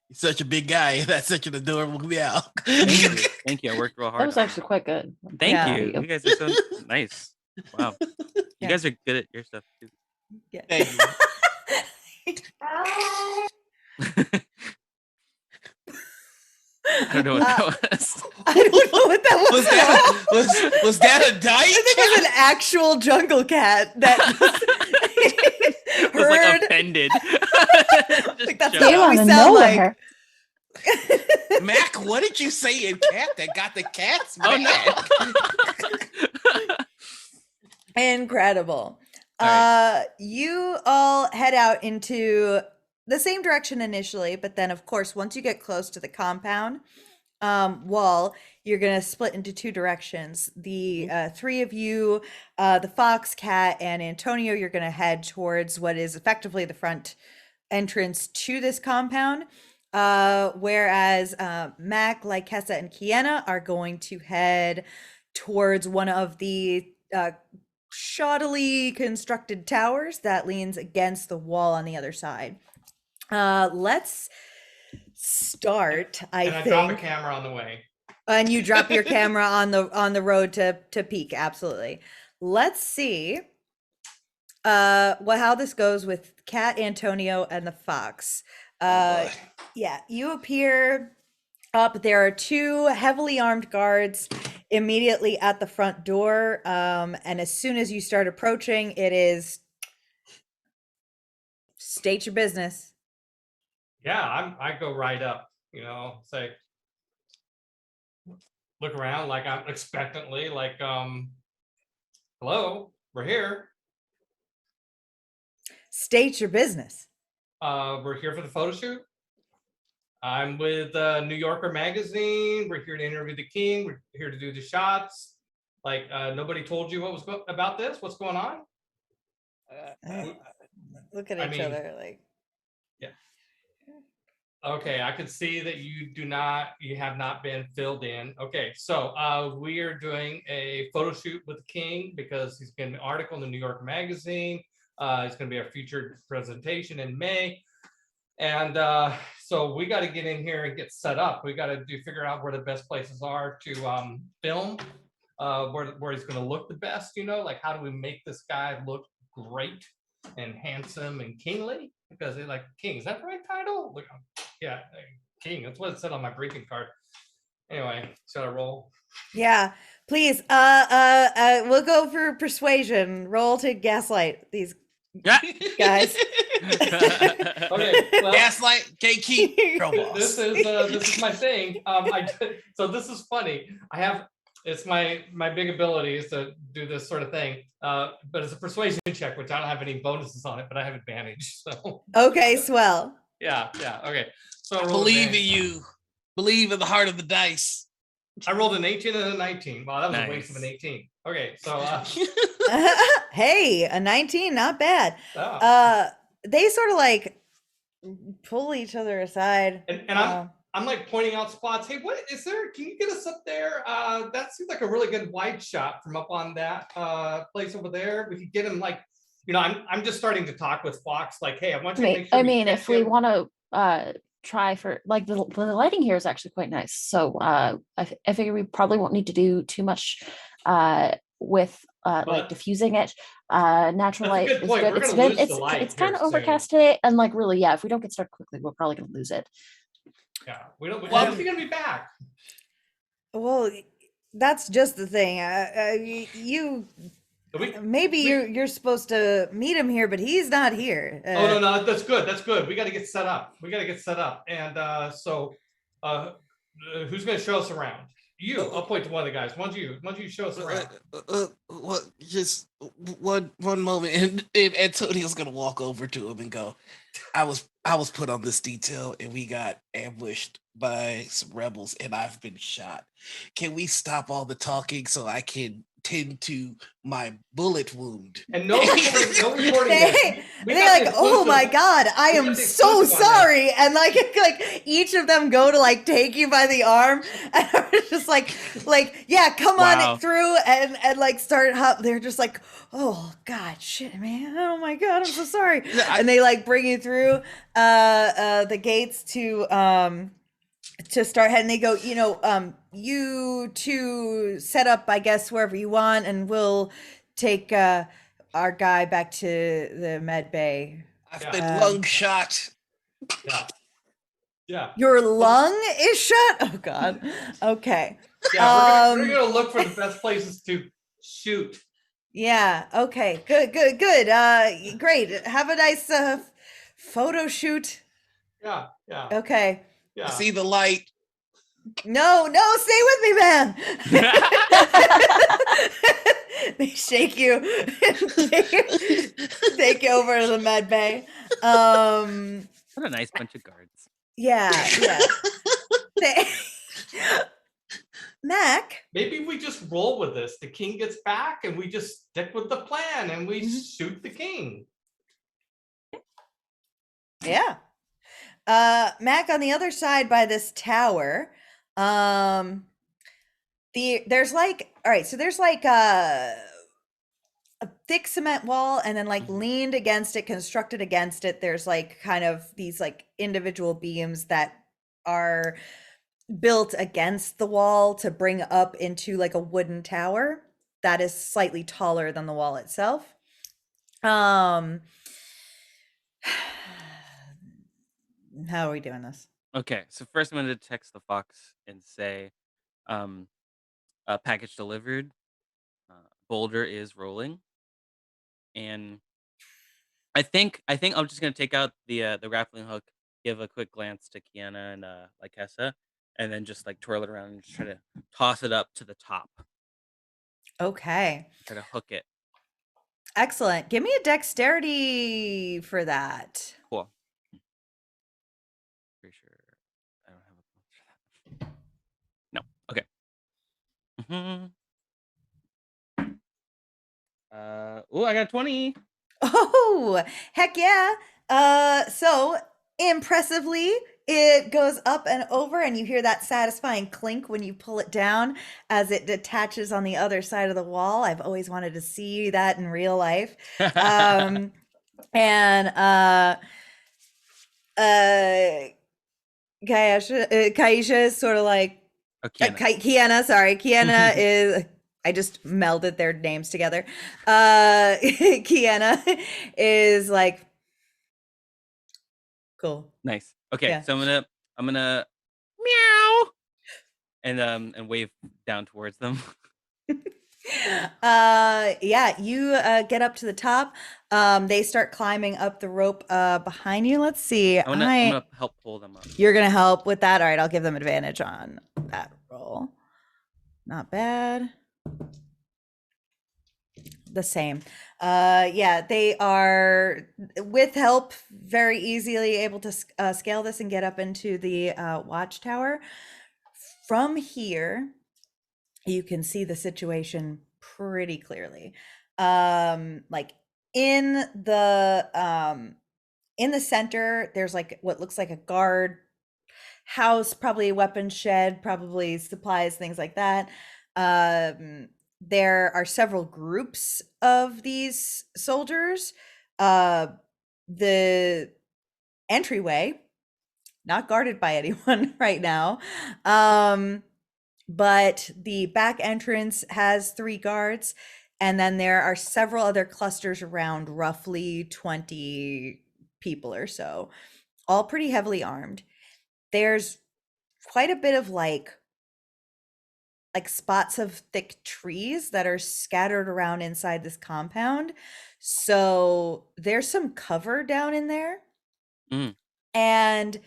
He's such a big guy. That's such an adorable meow. Thank you. I worked real hard. That was actually quite good. Thank Yeah. you. You guys are so nice. Wow. You Yeah. guys are good at your stuff too. Yeah. Thank you. I don't know what that was. I don't know what that was. Was that a dyke? I think it was an actual jungle cat that just Was like heard. offended. Like, that's shut not Came what up. we out of sound like. nowhere. Mac, what did you say in cat that got the cats Oh mad? no. Incredible. All right. You all head out into the same direction initially, but then, of course, once you get close to the compound wall, you're gonna split into two directions. The three of you, the fox, cat, and Antonio, you're gonna head towards what is effectively the front entrance to this compound. Whereas Mac, Lycessa, and Kiana are going to head towards one of the shoddily constructed towers that leans against the wall on the other side. Let's start, I And I drop a think. camera on the way. And you drop your camera on the road to peek. Absolutely. Let's see how this goes with Cat, Antonio, and the fox. Oh, boy. Yeah, you appear up. There are two heavily armed guards immediately at the front door. And as soon as you start approaching, it is state your business. Yeah, I go right up, say, look around like I'm expectantly, like, hello, we're here. State your business. We're here for the photo shoot. I'm with New Yorker magazine. We're here to interview the king. We're here to do the shots. Like, nobody told you what was about this? What's going on? Look at I each mean, other like. Okay, I could see that you have not been filled in. Okay, so we are doing a photo shoot with the king because he's going to be an article in the New York magazine. It's going to be our featured presentation in May. And so we got to get in here and get set up. We got to figure out where the best places are to film, where he's going to look the best, like how do we make this guy look great and handsome and kingly? Because they're like, king, is that the right title? Look, yeah, king. That's what it said on my briefing card. Anyway, should I roll? Yeah, please. We'll go for persuasion. Roll to gaslight these Yeah. guys. Okay, well, Gaslight, gatekeep, girl boss. this is my thing. So this is funny. It's my big ability is to do this sort of thing. But it's a persuasion check, which I don't have any bonuses on it, but I have advantage. So Okay, swell. yeah. Okay. So I rolled Believe in you. Believe in the heart of the dice. I rolled an 18 and a 19. Wow, that was a waste of an Nice. 18. Okay, so Hey, a 19, not bad. oh. They sort of like pull each other aside. and I'm like pointing out spots. Hey, what is there? Can you get us up there? That seems like a really good wide shot from up on that place over there. We could get him like, I'm just starting to talk with Fox. Like, hey, I want you to make sure. I mean, catch if we him. want to try for like the lighting here is actually quite nice. So I figure we probably won't need to do too much with like diffusing it. Natural light is point. good. We're It's gonna been lose the light it's kind here of soon. overcast today, and like really, yeah, if we don't get started quickly, we're probably gonna lose it. Yeah, we don't. Well, When's he gonna be back? Well, that's just the thing. You're supposed to meet him here, but he's not here. Oh no, that's good. That's good. We got to get set up. And so, who's gonna show us around? You. I'll point to one of the guys. Why don't you show us around? What? Just one moment, and Antonio's gonna walk over to him and go, I was put on this detail, and we got ambushed by some rebels, and I've been shot. Can we stop all the talking so I can tend to my bullet wound? And no recording. They're like, oh my god, I am so sorry, and like each of them go to like take you by the arm, and I'm just like yeah, come Wow. on through, and like start. They're just like, oh god, shit, man, oh my god, I'm so sorry, and they like bring you through the gates to start heading. They go, you two set up, I guess, wherever you want, and we'll take our guy back to the med bay. I've Yeah. been lung shot. Yeah. Yeah. Your lung is shut? Oh God. Okay. Yeah, we're gonna look for the best places to shoot. Yeah. Okay. Good. Great. Have a nice photo shoot. Yeah, yeah, Okay. I yeah. see the light. No, stay with me, man. They shake you, take you over to the med bay. What a nice bunch of guards. Yeah. Mac. Maybe we just roll with this. The king gets back and we just stick with the plan and we shoot the king. Yeah. Mac, on the other side by this tower, there's like, all right, so there's like a thick cement wall, and then like leaned against it, constructed against it, there's like kind of these like individual beams that are built against the wall to bring up into like a wooden tower that is slightly taller than the wall itself. How are we doing this? Okay, so first I'm going to text the fox and say, package delivered. Boulder is rolling, and I think I'm just gonna take out the grappling hook, give a quick glance to Kiana and Lycessa, and then just like twirl it around and just try to toss it up to the top. Okay. Try to hook it. Excellent. Give me a dexterity for that. Cool. Pretty sure I don't have a plus for that. No. Okay. Oh, I got a 20. Oh, heck yeah. So impressively, it goes up and over, and you hear that satisfying clink when you pull it down as it detaches on the other side of the wall. I've always wanted to see that in real life. And Kaisha is sort of like Kiana, sorry. Kiana is, I just melded their names together. Kiana is like, cool. Nice. Okay, Yeah. so I'm gonna meow and wave down towards them. Yeah, you get up to the top. They start climbing up the rope behind you. Let's see. I'm gonna help pull them up. You're gonna help with that. All right, I'll give them advantage on that roll. Not bad. The same. Yeah, they are with help very easily able to scale this and get up into the watchtower. From here, you can see the situation pretty clearly. Like in the center, there's like what looks like a guard house, probably a weapons shed, probably supplies, things like that. There are several groups of these soldiers. The entryway, not guarded by anyone right now. But the back entrance has 3 guards, and then there are several other clusters around, roughly 20 people or so, all pretty heavily armed. There's quite a bit of like spots of thick trees that are scattered around inside this compound. So there's some cover down in there. And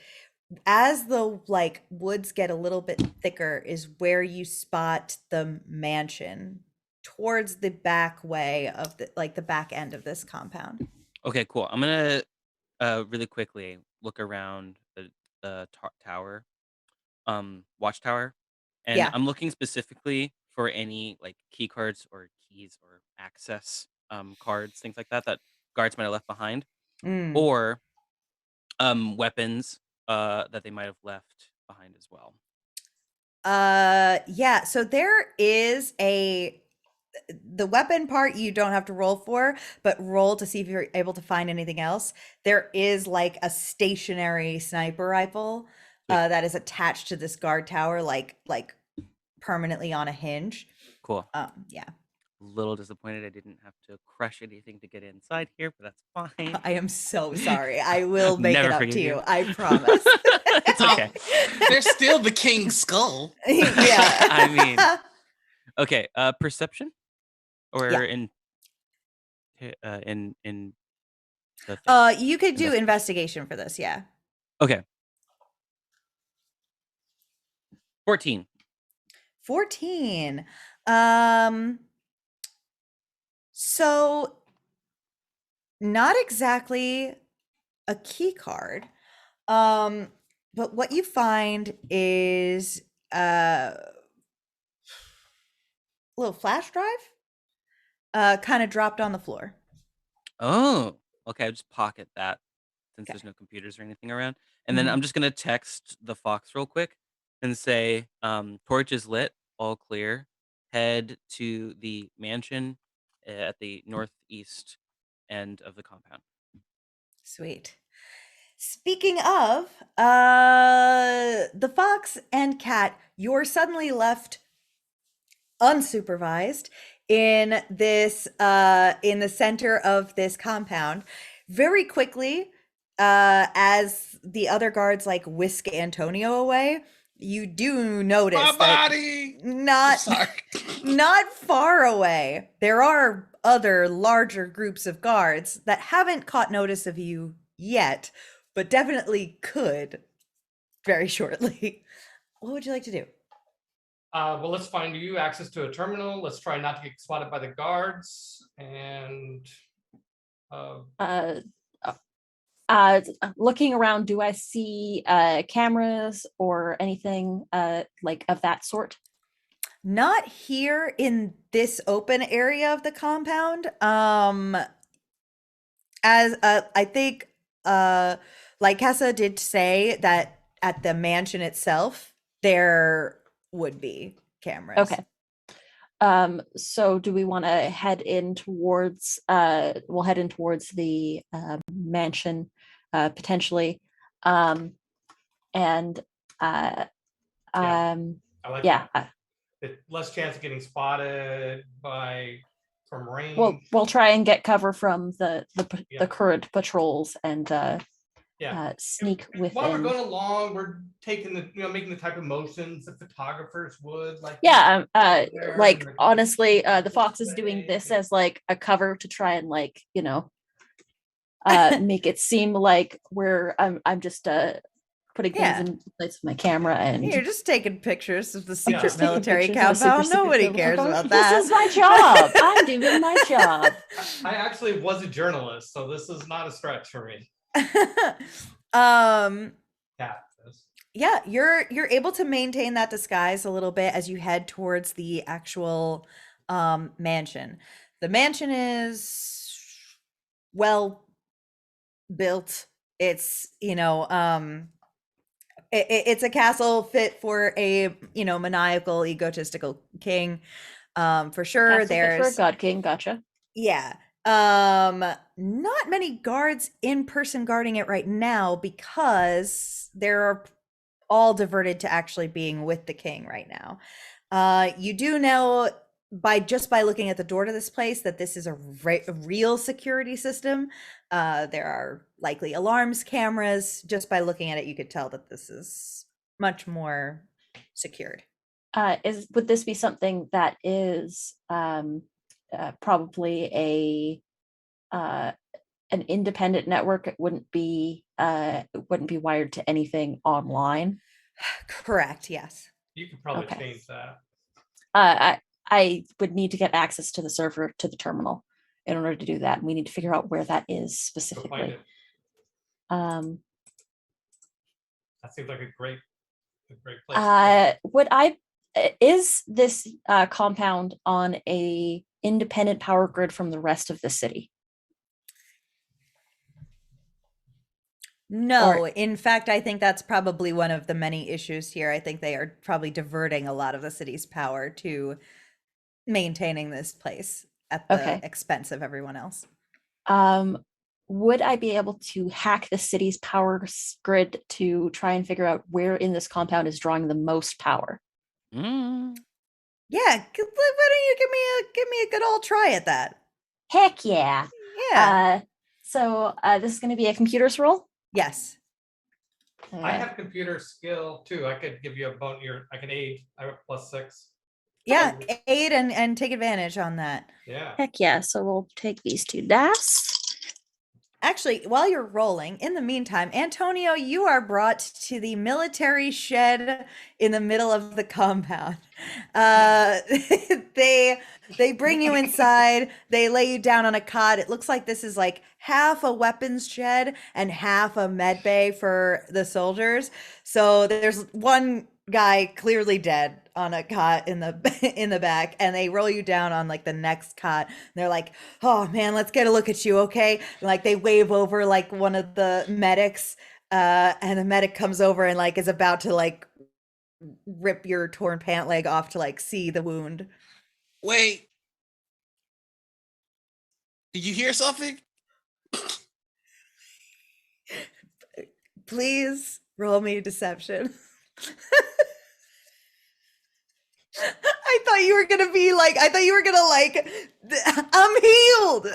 as the like woods get a little bit thicker is where you spot the mansion towards the back way of the like the back end of this compound. Okay, cool. I'm gonna really quickly look around the tower, watchtower, and Yeah. I'm looking specifically for any like key cards or keys or access cards, things like that guards might have left behind, or weapons that they might have left behind as well. Yeah, so there is the weapon part you don't have to roll for, but roll to see if you're able to find anything else. There is like a stationary sniper rifle that is attached to this guard tower, like permanently on a hinge. Cool. Yeah. little disappointed I didn't have to crush anything to get inside here, but that's fine. I am so sorry. I will make it Never up to forgive you. you. I promise. It's okay. There's still the king's skull. Yeah. I mean, okay. Perception or Yeah. in the thing. You could do Investigation. investigation for this, yeah. Okay. 14. 14. So not exactly a key card. But what you find is a little flash drive kind of dropped on the floor. Oh, okay. I'll just pocket that since Okay. there's no computers or anything around. And then I'm just gonna text the fox real quick and say, torch is lit, all clear. Head to the mansion at the northeast end of the compound. Sweet. Speaking of, the fox and cat, you're suddenly left unsupervised in this in the center of this compound. Very quickly, as the other guards like whisk Antonio away, you do notice My that body. not Sorry. not far away, there are other larger groups of guards that haven't caught notice of you yet, but definitely could very shortly. What would you like to do? Well, let's find you access to a terminal. Let's try not to get spotted by the guards. And Looking around, do I see cameras or anything like of that sort? Not here in this open area of the compound. As I think like Kessa did say that at the mansion itself there would be cameras. Okay. So do we want to head in towards we'll head in towards the mansion potentially. And I like yeah, less chance of getting spotted from range. we'll try and get cover from the Yeah. current patrols and Yeah. sneak While we're within. going along, we're taking making the type of motions that photographers would like. Yeah, there like and honestly, the this fox is doing way. this as like a cover to try and like, make it seem like I'm just putting things Yeah. in place with my camera and You're just taking pictures of the secret just taking military pictures of a super compound. secret Nobody military cares compound. about that. This is my job. I'm doing my job. I actually was a journalist, so this is not a stretch for me. um Yeah. yeah, you're able to maintain that disguise a little bit as you head towards the actual mansion. The mansion is well built. It's it's a castle fit for a maniacal egotistical king, for sure. Castle fit for a There's god king. Gotcha. yeah. Not many guards in person guarding it right now because they're all diverted to actually being with the king right now. You do know by looking at the door to this place that this is a real security system. There are likely alarms, cameras. Just by looking at it, you could tell that this is much more secured. Would this be something that is probably an independent network? It wouldn't be wired to anything online. Correct. Yes. You could probably Okay. change that. I would need to get access to the server, to the terminal, in order to do that. And we need to figure out where that is Go find specifically. it. Um, That seems like a great place. is this compound on a independent power grid from the rest of the city? No, in fact, I think that's probably one of the many issues here. I think they are probably diverting a lot of the city's power to maintaining this place at the Okay. expense of everyone else. Would I be able to hack the city's power grid to try and figure out where in this compound is drawing the most power? Mm. Yeah, why don't you give me a good old try at that? Heck yeah. Yeah. So this is going to be a computer's roll. Yes. I have computer skill too. I could give you a I can aid. I have a +6. Yeah, aid and take advantage on that. Yeah. Heck yeah. So we'll take these 2 dice. Actually, while you're rolling, in the meantime, Antonio, you are brought to the military shed in the middle of the compound. Uh, they bring you inside. They lay you down on a cot. It looks like this is like half a weapons shed and half a med bay for the soldiers. So there's one guy clearly dead on a cot in the in the back, and they roll you down on like the next cot. They're like, "Oh man, let's get a look at you, okay?" And, like they wave over like one of the medics, and the medic comes over and like is about to like rip your torn pant leg off to like see the wound. Wait. Did you hear something? Please roll me deception. I thought you were gonna be like, I thought you were gonna like, I'm healed.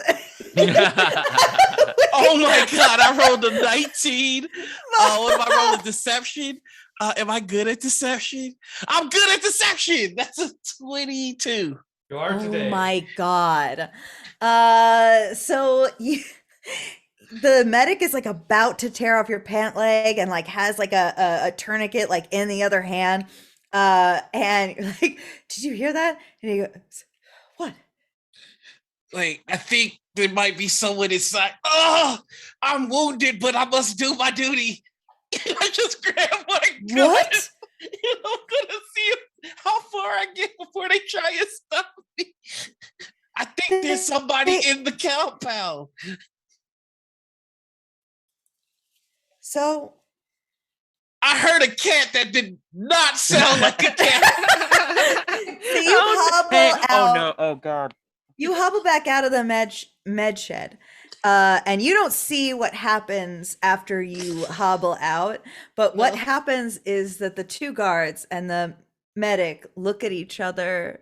Oh my god, I rolled a 19. What if I roll a deception? Am I good at deception? I'm good at deception. That's a 22. You are today. Oh my god. So you the medic is like about to tear off your pant leg and like has like a tourniquet like in the other hand. And you're like, did you hear that? And he goes, what? Wait, I think there might be someone inside. Oh, I'm wounded, but I must do my duty. I just grab my gun. What? I'm gonna see how far I get before they try and stop me. I think there's somebody in the compound. So I heard a cat that did not sound like a cat. So you hobble out. Oh no! Oh god! You hobble back out of the med shed, and you don't see what happens after you hobble out. But what happens is that the 2 guards and the medic look at each other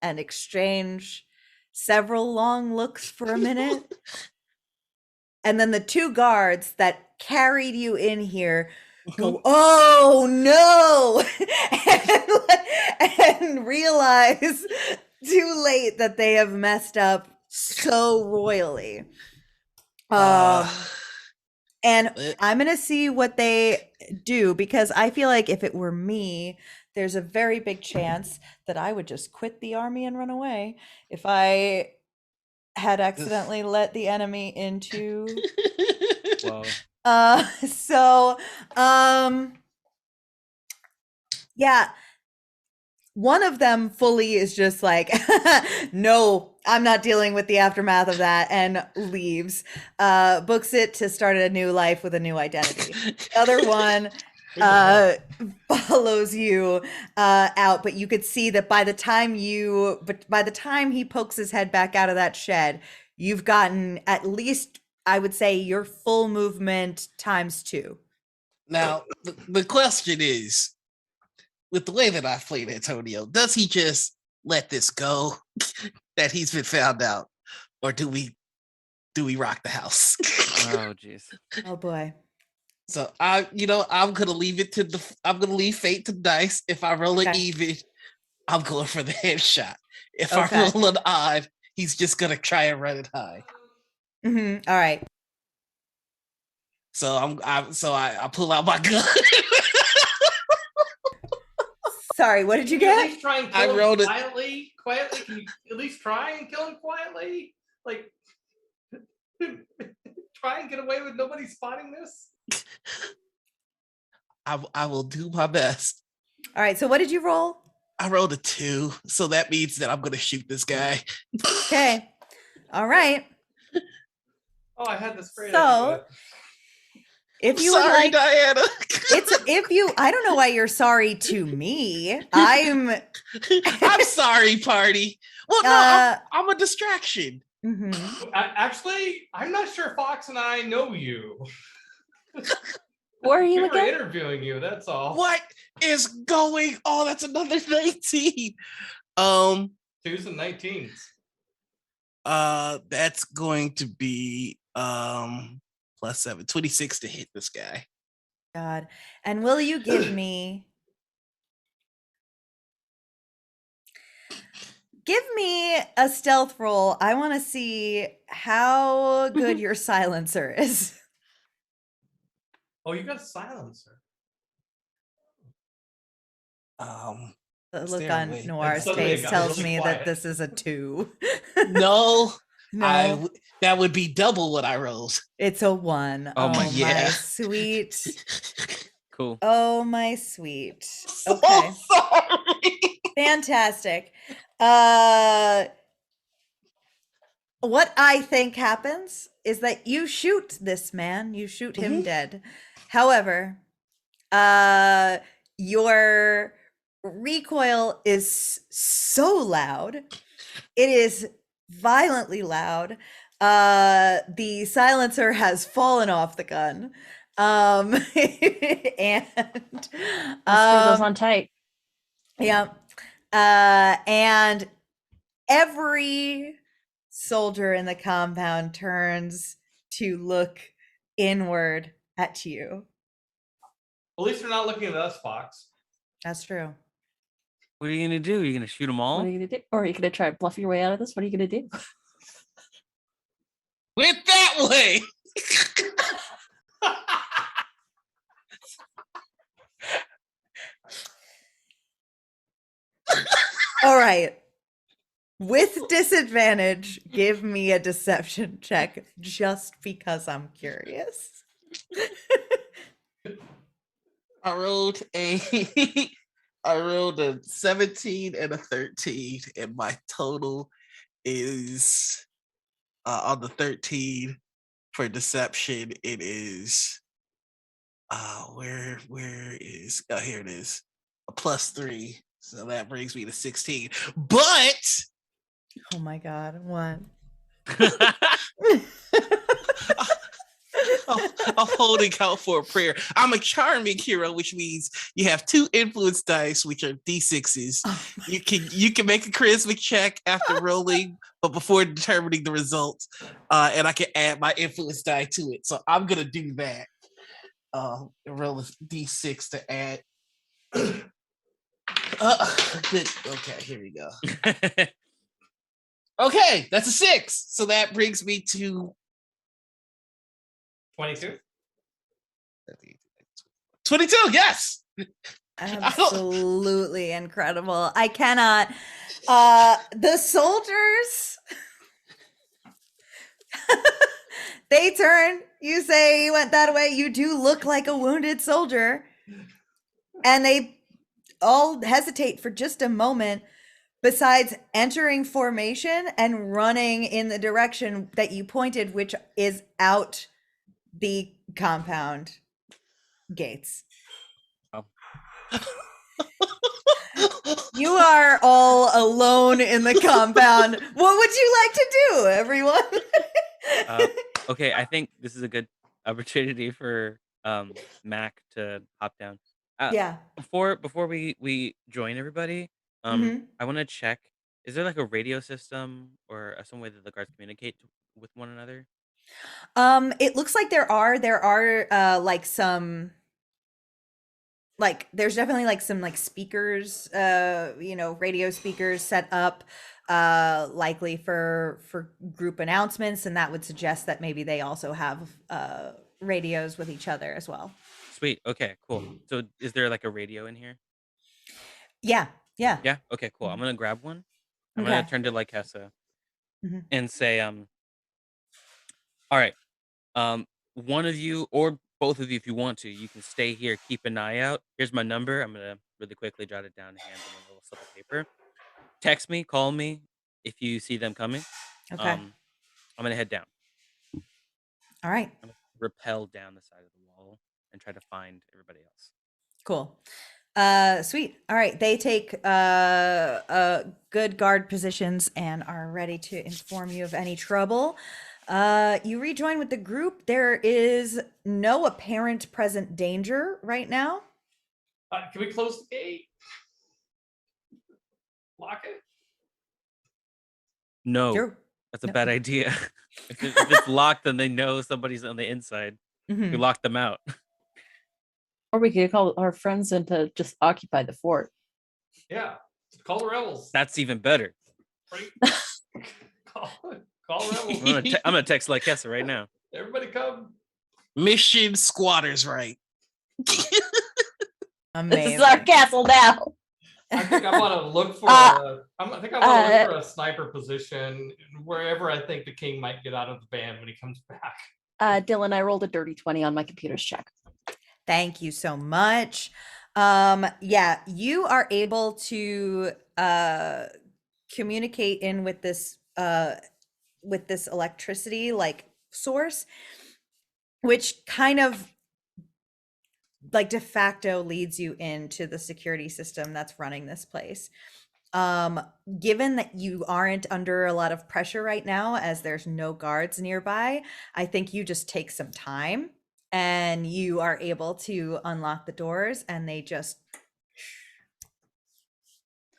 and exchange several long looks for a minute. And then the 2 guards that carried you in here go, "Oh no," and realize too late that they have messed up so royally. And I'm gonna see what they do, because I feel like if it were me, there's a very big chance that I would just quit the army and run away if I had accidentally let the enemy into Whoa! so yeah, one of them fully is just like, no, I'm not dealing with the aftermath of that, and leaves, books it to start a new life with a new identity. The other one follows you out, but you could see that by the time he pokes his head back out of that shed, you've gotten at least, I would say, your full movement times 2. Now, the question is, with the way that I played Antonio, does he just let this go that he's been found out, or do we rock the house? Oh jeez! Oh boy. So I'm gonna leave it to I'm gonna leave fate to dice. If I roll it even, I'm going for the headshot. If I roll an odd, he's just gonna try and run it high. All right. So I pull out my gun. Sorry, what did you Can you at get? least try and kill him quietly? Quietly? Can you at least try and kill him quietly? Like, try and get away with nobody spotting this? I will do my best. All right, so what did you roll? I rolled a 2, so that means that I'm gonna shoot this guy. Okay. All right. Oh, I had this great So, idea. if you sorry, would like, Diana. I don't know why you're sorry to me. I'm sorry, party. Well, no, I'm a distraction. mhm. Actually, I'm not sure Fox and I know you. Who are We you were again? interviewing you. That's all. What is going on? That's another 19. Um, 2s and 19s. that's going to be plus 7, 26 to hit this guy. God. And will you give me a stealth roll? I want to see how good your silencer is. Oh, you got a silencer. The Is look there a on way? Noir's Suddenly it face got tells really me that quiet. this is a 2. No, No, that would be double what I rolled. it's a 1. Oh my Yeah. Sweet. Cool. Oh my sweet. So Okay. sorry. Fantastic. What I think happens is that you shoot this man, you shoot him Mhm. dead. However, your recoil is so loud. It is violently loud. The silencer has fallen off the gun. And Let's screw those on tight. yeah. And every soldier in the compound turns to look inward at you. At least they're not looking at us, Fox. That's true. What are you gonna do? You're gonna shoot them all? What are you gonna do? Or are you gonna try and bluff your way out of this? What are you gonna do? Went that way. All right. With disadvantage, give me a deception check just because I'm curious. I rolled a I rolled a 17 and a 13, and my total is on the 13 for deception. It is where is here it is, a +3. So that brings me to 16. But Oh my God. What? I'm holding out for a prayer. I'm a charming hero, which means you have 2 influence dice, which are d6s. You can make a charisma check after rolling, but before determining the results, and I can add my influence die to it. So I'm gonna do that. Roll a d6 to add. Good. Okay, here we go. Okay, that's a 6. So that brings me to 22. 22. Yes. Absolutely incredible. I cannot. The soldiers, they turn. You say you went that way. You do look like a wounded soldier. And they all hesitate for just a moment, besides entering formation and running in the direction that you pointed, which is out the compound gates. Oh. You are all alone in the compound. What would you like to do, everyone? Okay, I think this is a good opportunity for Mac to hop down. Yeah. Before we join everybody, Mhm. I want to check. Is there like a radio system or some way that the guards communicate with one another? It looks like there are like some, like there's definitely like some like speakers, radio speakers set up, likely for group announcements, and that would suggest that maybe they also have radios with each other as well. Sweet. Okay, cool. So is there like a radio in here? Yeah. Yeah. Okay, cool. I'm gonna grab one. I'm gonna Okay. turn to Lycessa Mhm. and say, all right, one of you or both of you, if you want to, you can stay here, keep an eye out. Here's my number. I'm gonna really quickly jot it down, hand them a little slip of paper. Text me, call me if you see them coming. Okay. I'm gonna head down. All right. I'm gonna rappel down the side of the wall and try to find everybody else. Cool. Sweet. All right. They take good guard positions and are ready to inform you of any trouble. You rejoin with the group. There is no apparent present danger right now. Can we close the gate? Lock it? No, You're that's a no. bad idea. If it's locked, then they know somebody's on the inside. We Mhm. lock them out. Or we could call our friends in to just occupy the fort. Yeah. Call the rebels. That's even better. Right? call rebels. I'm gonna text Lycessa right now. Everybody come. Mission squatters right. Amazing. This is our castle now. I think I want to look for I think I want to look for a sniper position wherever I think the king might get out of the band when he comes back. Dylan, I rolled a dirty 20 on my computer's check. Thank you so much. Yeah, you are able to communicate in with this electricity like source, which kind of like de facto leads you into the security system that's running this place. Given that you aren't under a lot of pressure right now, as there's no guards nearby, I think you just take some time and you are able to unlock the doors and they just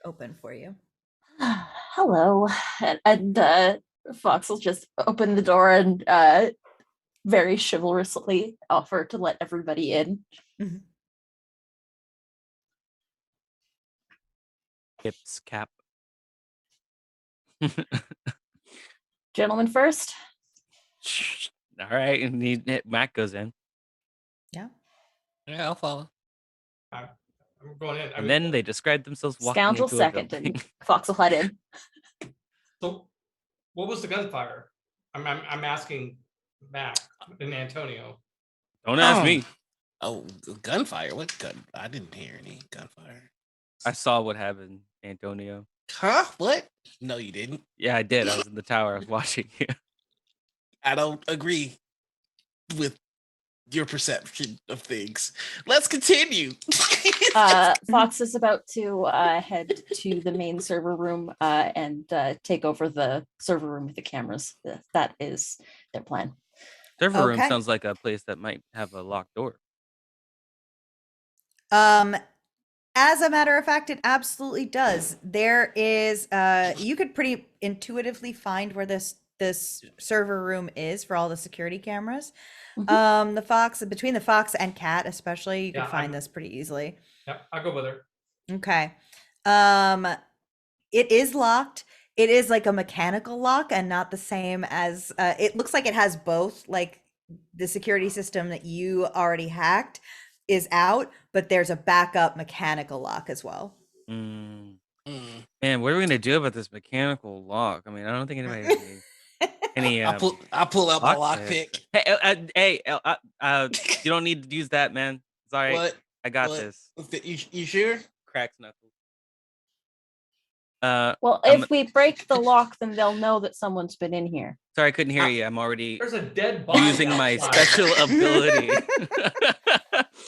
open for you. Hello. And Fox will just open the door and very chivalrously offer to let everybody in. Mhm. Hips cap. Gentlemen first. All right, and Mac goes in, Yeah, I'll follow. I'm going in. and then they describe themselves walking Scoundrel into second, a building. and Fox will head in. So, what was the gunfire? I'm asking Mac and Antonio. Don't ask me. Oh, gunfire? What gun? I didn't hear any gunfire. I saw what happened, Antonio. Huh? What? No, you didn't. Yeah, I did. I was in the tower. I was watching you. I don't agree with your perception of things. Let's continue. Fox is about to head to the main server room and take over the server room with the cameras. That is their plan. Server room Okay. sounds like a place that might have a locked door. As a matter of fact, it absolutely does. There is you could pretty intuitively find where this server room is for all the security cameras. Mhm. The Fox, between the Fox and Cat especially, you Yeah, can find I'm- this pretty easily. Yep, I'll go with her. Okay. It is locked. It is like a mechanical lock and not the same as it looks like it has both, like the security system that you already hacked is out, but there's a backup mechanical lock as well. Mm. Mm. Man, what are we gonna do about this mechanical lock? I mean, I don't think anybody has any I'll pull out my lock lockpick. Hey, you don't need to use that, man. It's all right. What? I got What? this. You sure? Cracks knuckles. Well, I'm- if we break the lock, then they'll know that someone's been in here. Sorry, I couldn't hear you. I'm already There's a dead body using my outside. special ability.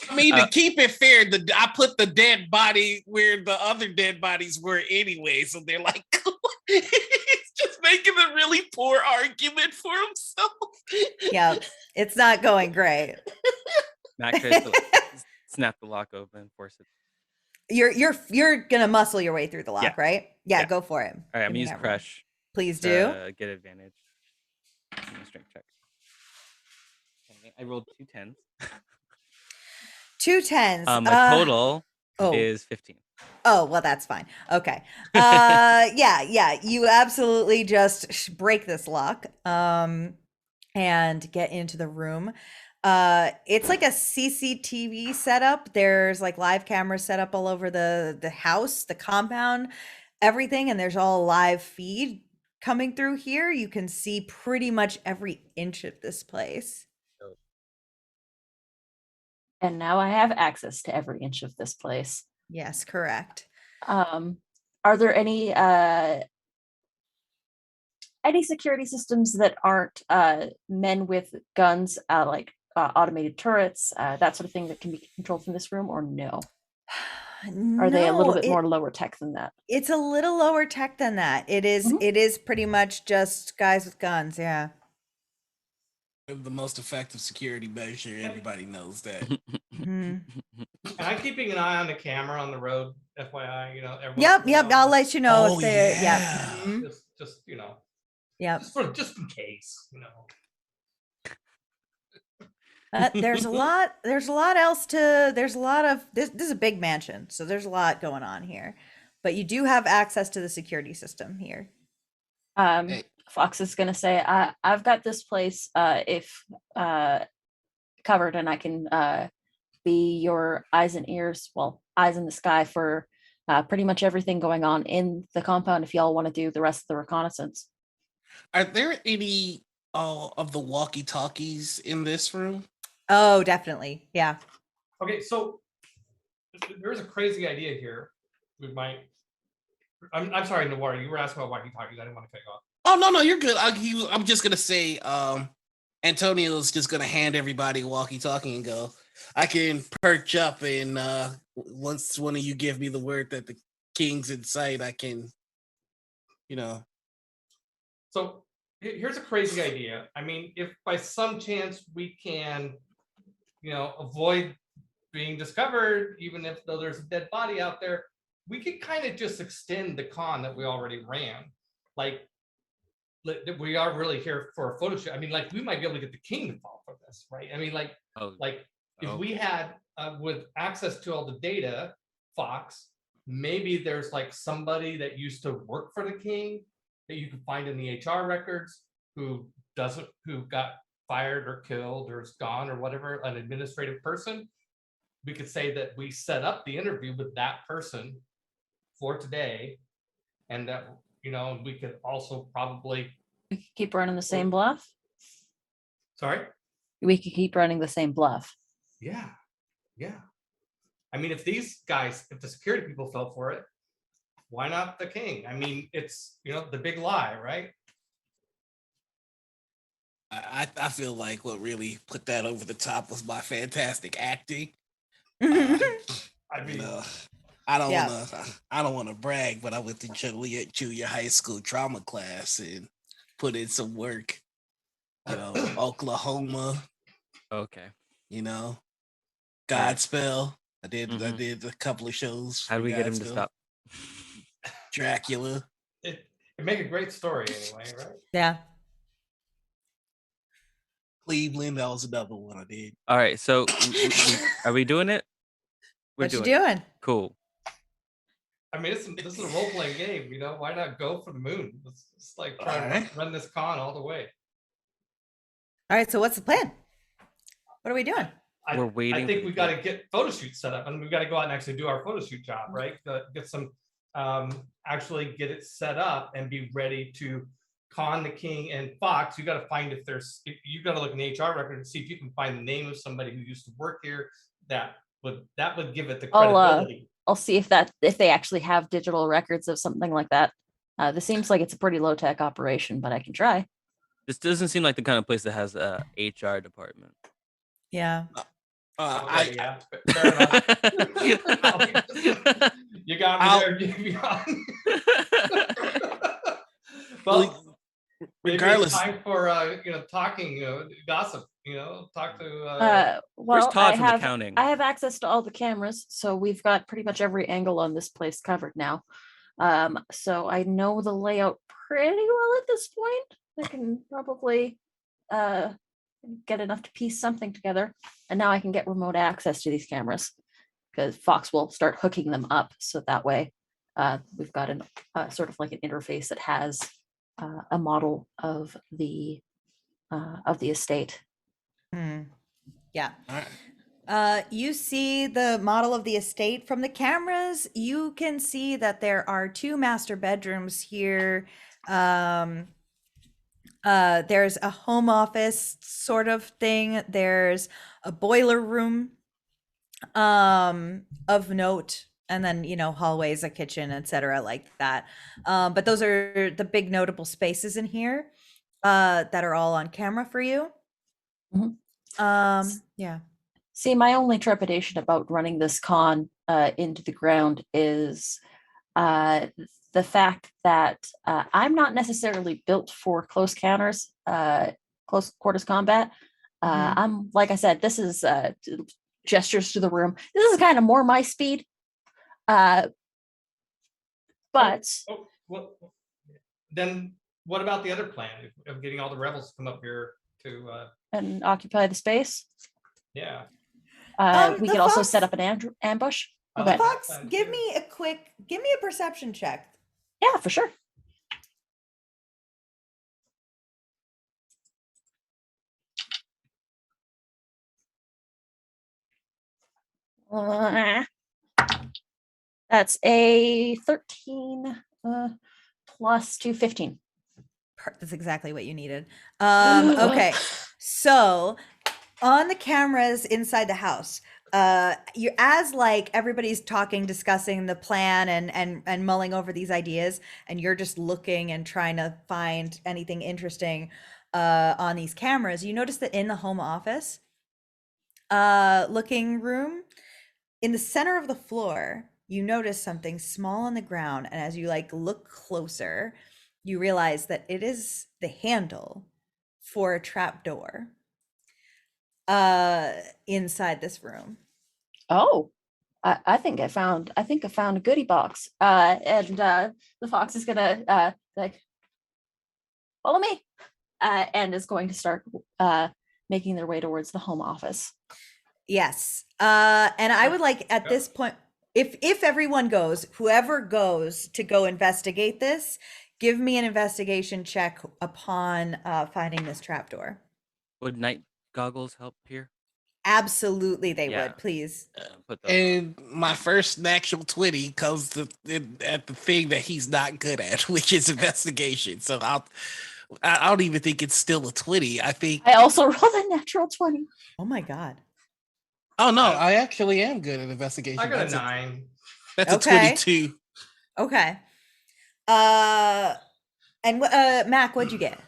I mean, to keep it fair, I put the dead body where the other dead bodies were anyway, so they're like, he's just making a really poor argument for himself. Yeah, it's not going great. Matt tries to snap the lock open, force it. You're gonna muscle your way through the lock, Yeah. right? Yeah, Yeah. go for it. All right, I'm Give me gonna use that roll. crush. Please do. To get advantage. Give me a strength check. Okay, I rolled 2 10s. 2 10s. My total oh. is 15. Oh, well, that's fine. Okay. Yeah, you absolutely just break this lock and get into the room. It's like a CCTV setup. There's like live cameras set up all over the house, the compound, everything, and there's all live feed coming through here. You can see pretty much every inch of this place. And now I have access to every inch of this place. Yes, correct. Are there any security systems that aren't men with guns, like automated turrets, that sort of thing that can be controlled from this room, or no? Are they a little bit more lower tech than that? It's a little lower tech than that. It is. Mhm. It is pretty much just guys with guns. Yeah. The most effective security measure. Everybody knows that. Mhm. And I'm keeping an eye on the camera on the road, FYI. Every Yep, once in a yep. while, I'll let you know Oh if they're yeah. yeah. Mhm. just Yep. just in case. There's a lot. There's a lot else to. There's a lot of this. This is a big mansion, so there's a lot going on here. But you do have access to the security system here. Hey, Fox is gonna say, I've got this place if covered, and I can be your eyes and ears, well, eyes in the sky for pretty much everything going on in the compound if y'all want to do the rest of the reconnaissance. are there any of the walkie-talkies in this room? Oh, definitely. Yeah. Okay, so there's a crazy idea here. We might. I'm sorry, Nawar. You were asking about walkie-talkies. I didn't want to cut you off. Oh no, you're good. I'm just gonna say, Antonio's just gonna hand everybody a walkie-talkie and go. I can perch up and once one of you give me the word that the king's in sight, I can, you know. So here's a crazy idea. I mean, if by some chance we can, avoid being discovered, even if though there's a dead body out there, we could kind of just extend the con that we already ran. Like, we are really here for a photo shoot. I mean, like, we might be able to get the king to fall for this, right? I mean, like if we had with access to all the data, Fox, maybe there's like somebody that used to work for the king that you can find in the HR records who got fired or killed or is gone or whatever, an administrative person. We could say that we set up the interview with that person for today, and that we could also probably We could keep running the same bluff. sorry. We could keep running the same bluff. Yeah. I mean, if the security people fell for it, why not the king? I mean, it's the big lie, right? I feel like what really put that over the top was my fantastic acting. I mean, I don't Yeah. want to brag, but I went to junior high school drama class and put in some work. Oklahoma. Okay. Godspell. I did Mhm. a couple of shows. How do for we get him to Godspell. stop? Dracula. it make a great story anyway, right? Yeah. Cleveland. That was another one I did. All right. So are we doing it? We're What you doing it. doing? Cool. I mean, this is a role playing game. Why not go for the moon? Let's like try to Alright. run this con all the way. All right. So what's the plan? What are we doing? We're waiting I think for we the got to king. get photo shoots set up, and we got to go out and actually do our photo shoot job, right? Get some, actually get it set up and be ready to con the king. And Fox, you got to find if you got to look in the HR record and see if you can find the name of somebody who used to work here that would give it the credibility. I'll see if they actually have digital records of something like that. This seems like it's a pretty low tech operation, but I can try. This doesn't seem like the kind of place that has a HR department. Yeah. Okay, yeah, fair enough. You got me there, Javion. Well, regardless, maybe it's time for talking, gossip. Talk to. Where's Well, Todd from accounting? I have access to all the cameras, so we've got pretty much every angle on this place covered now. So I know the layout pretty well at this point. I can probably get enough to piece something together, and now I can get remote access to these cameras because Fox will start hooking them up, so that way we've got an sort of like an interface that has a model of the estate. Yeah. alright. You see the model of the estate from the cameras. You can see that there are 2 master bedrooms here. There's a home office sort of thing. There's a boiler room of note, and then hallways, a kitchen, etc., like that. But those are the big notable spaces in here that are all on camera for you. Mhm. Yeah. See, my only trepidation about running this con into the ground is the fact that I'm not necessarily built for close close quarters combat. Mhm. I'm like I said, this is gestures to the room. This is kind of more my speed. But Then what about the other plan of getting all the rebels to come up here to? And occupy the space. Yeah. We the could also set fox- up an ambush. I Okay. like that Fox, plan, give too. me a perception check. Yeah, for sure. That's a 13 plus 2, 15. That's exactly what you needed. Okay. So on the cameras inside the house, you as like everybody's talking, discussing the plan and mulling over these ideas, and you're just looking and trying to find anything interesting on these cameras, you notice that in the home office looking room, in the center of the floor, you notice something small on the ground, and as you like look closer, you realize that it is the handle for a trap door inside this room. Oh, I think I found a goodie box. And the fox is gonna like follow me, and is going to start making their way towards the home office. Yes. And I would like at this point, if everyone goes, whoever goes to go investigate this, give me an investigation check upon finding this trapdoor. Would night goggles help here? Absolutely, they Yeah. would. Please. Put those on. And my first natural 20 comes at the thing that he's not good at, which is investigation. So I don't even think it's still a 20. I think. I also rolled a natural 20. Oh my God. Oh no, I actually am good at investigation. I got That's a 9. That's Okay. a 22. Okay. And Mac, what'd you get?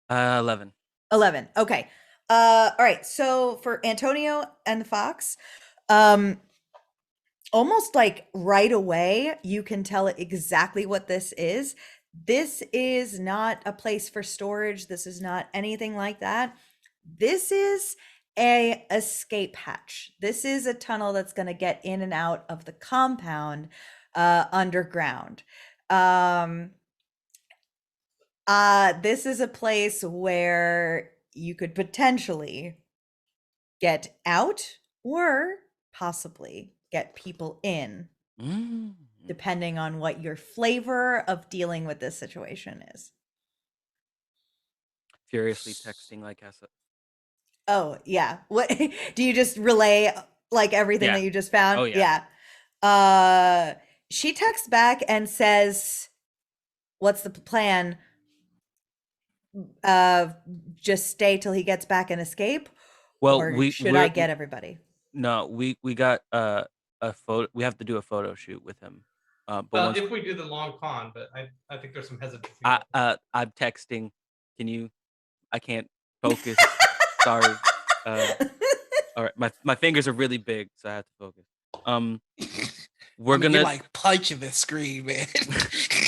11. 11. Okay. All right. So for Antonio and the Fox, almost like right away, you can tell exactly what this is. This is not a place for storage. This is not anything like that. This is a escape hatch. This is a tunnel that's going to get in and out of the compound underground. This is a place where you could potentially get out or possibly get people in, depending on what your flavor of dealing with this situation is. Furiously texting like Essa. Oh, yeah. What do you just relay like everything Yeah. that you just found? Oh, yeah. She texts back and says, "What's the plan? Just stay till he gets back and escape? Well, Or should I get everybody?" No, we got a photo. We have to do a photo shoot with him. But Well, once if we do the long con, but I think there's some hesitancy. I'm texting. Can you? I can't focus. Sorry. All right, my fingers are really big, so I have to focus. We're gonna you're like punching the screen, man.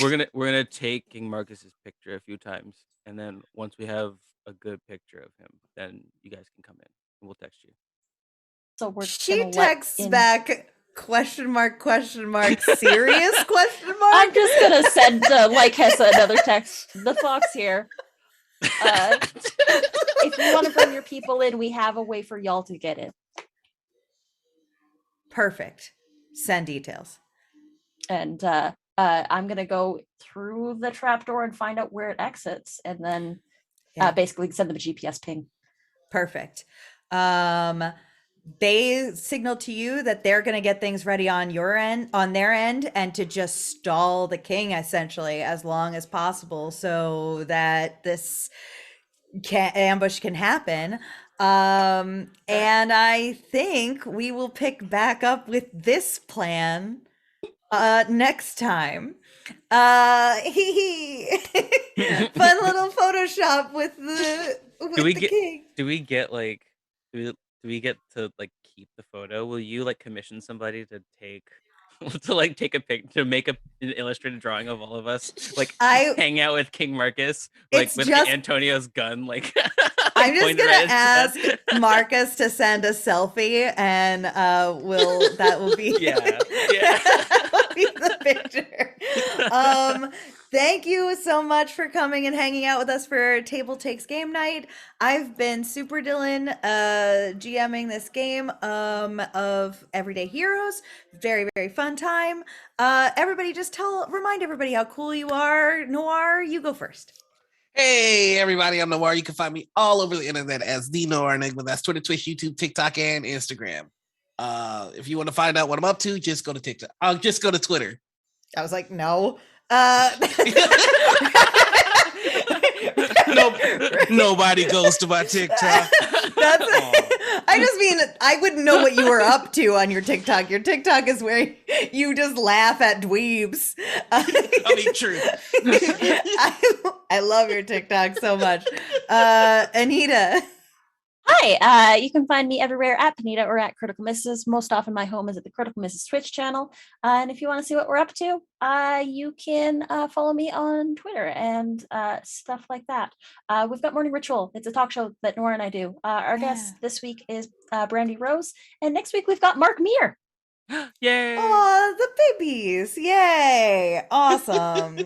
we're gonna take King Marcus's picture a few times, and then once we have a good picture of him, then you guys can come in and we'll text you. So we're She gonna texts let in... back question mark, serious question mark. I'm just gonna send like Hessa another text. The fox here. If you want to bring your people in, we have a way for y'all to get in. Perfect. Send details. And I'm gonna go through the trapdoor and find out where it exits, and then basically send them a GPS ping. Perfect. They signal to you that they're going to get things ready on their end, and to just stall the king essentially as long as possible so that this ambush can happen. And I think we will pick back up with this plan next time. Fun little Photoshop with the king. Do we get like do we get to like keep the photo? Will you like commission somebody to take to like take a pic to make an illustrated drawing of all of us like I hang out with King Marcus, like It's with just- Antonio's gun, like I'm just pointed gonna at his ask head. Marcus to send a selfie, and that will be Yeah. that will be the picture. Thank you so much for coming and hanging out with us for Table Takes Game Night. I've been Super Dylan, GMing this game of Everyday Heroes. Very, very fun time. Everybody, just remind everybody how cool you are. Noir, you go first. Hey, everybody, I'm Noir. You can find me all over the internet as the Noir Enigma. That's Twitter, Twitch, YouTube, TikTok, and Instagram. If you want to find out what I'm up to, just go to TikTok. Just go to Twitter. I was like, no. Nobody goes to my TikTok. I just mean, I wouldn't know what you were up to on your TikTok. Your TikTok is where you just laugh at dweebs. I mean, true. I love your TikTok so much. Anita. Hi, you can find me everywhere at Panita or at Critical Misses. Most often my home is at the Critical Misses Twitch channel. And if you want to see what we're up to, you can follow me on Twitter and stuff like that. We've got Morning Ritual. It's a talk show that Nora and I do. Our guest this week is Brandy Rose. And next week we've got Mark Meir. Yay! Oh, the babies. Yay. Awesome.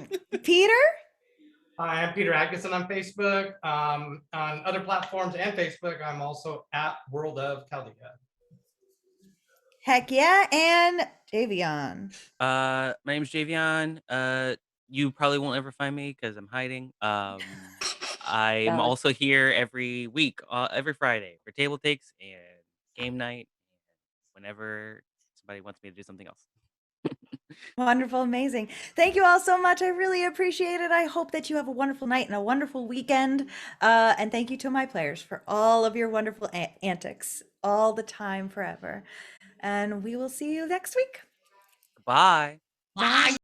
Peter? Hi, I'm Peter Atkinson on Facebook. On other platforms and Facebook, I'm also at World of Chaldea. Heck yeah. And Javion. My name's Javion. You probably won't ever find me because I'm hiding. I'm Valid. also here every week, every Friday for Table Takes and Game Night, and whenever somebody wants me to do something else. Wonderful, amazing. Thank you all so much. I really appreciate it. I hope that you have a wonderful night and a wonderful weekend. And thank you to my players for all of your wonderful antics all the time, forever. And we will see you next week. Bye. Bye.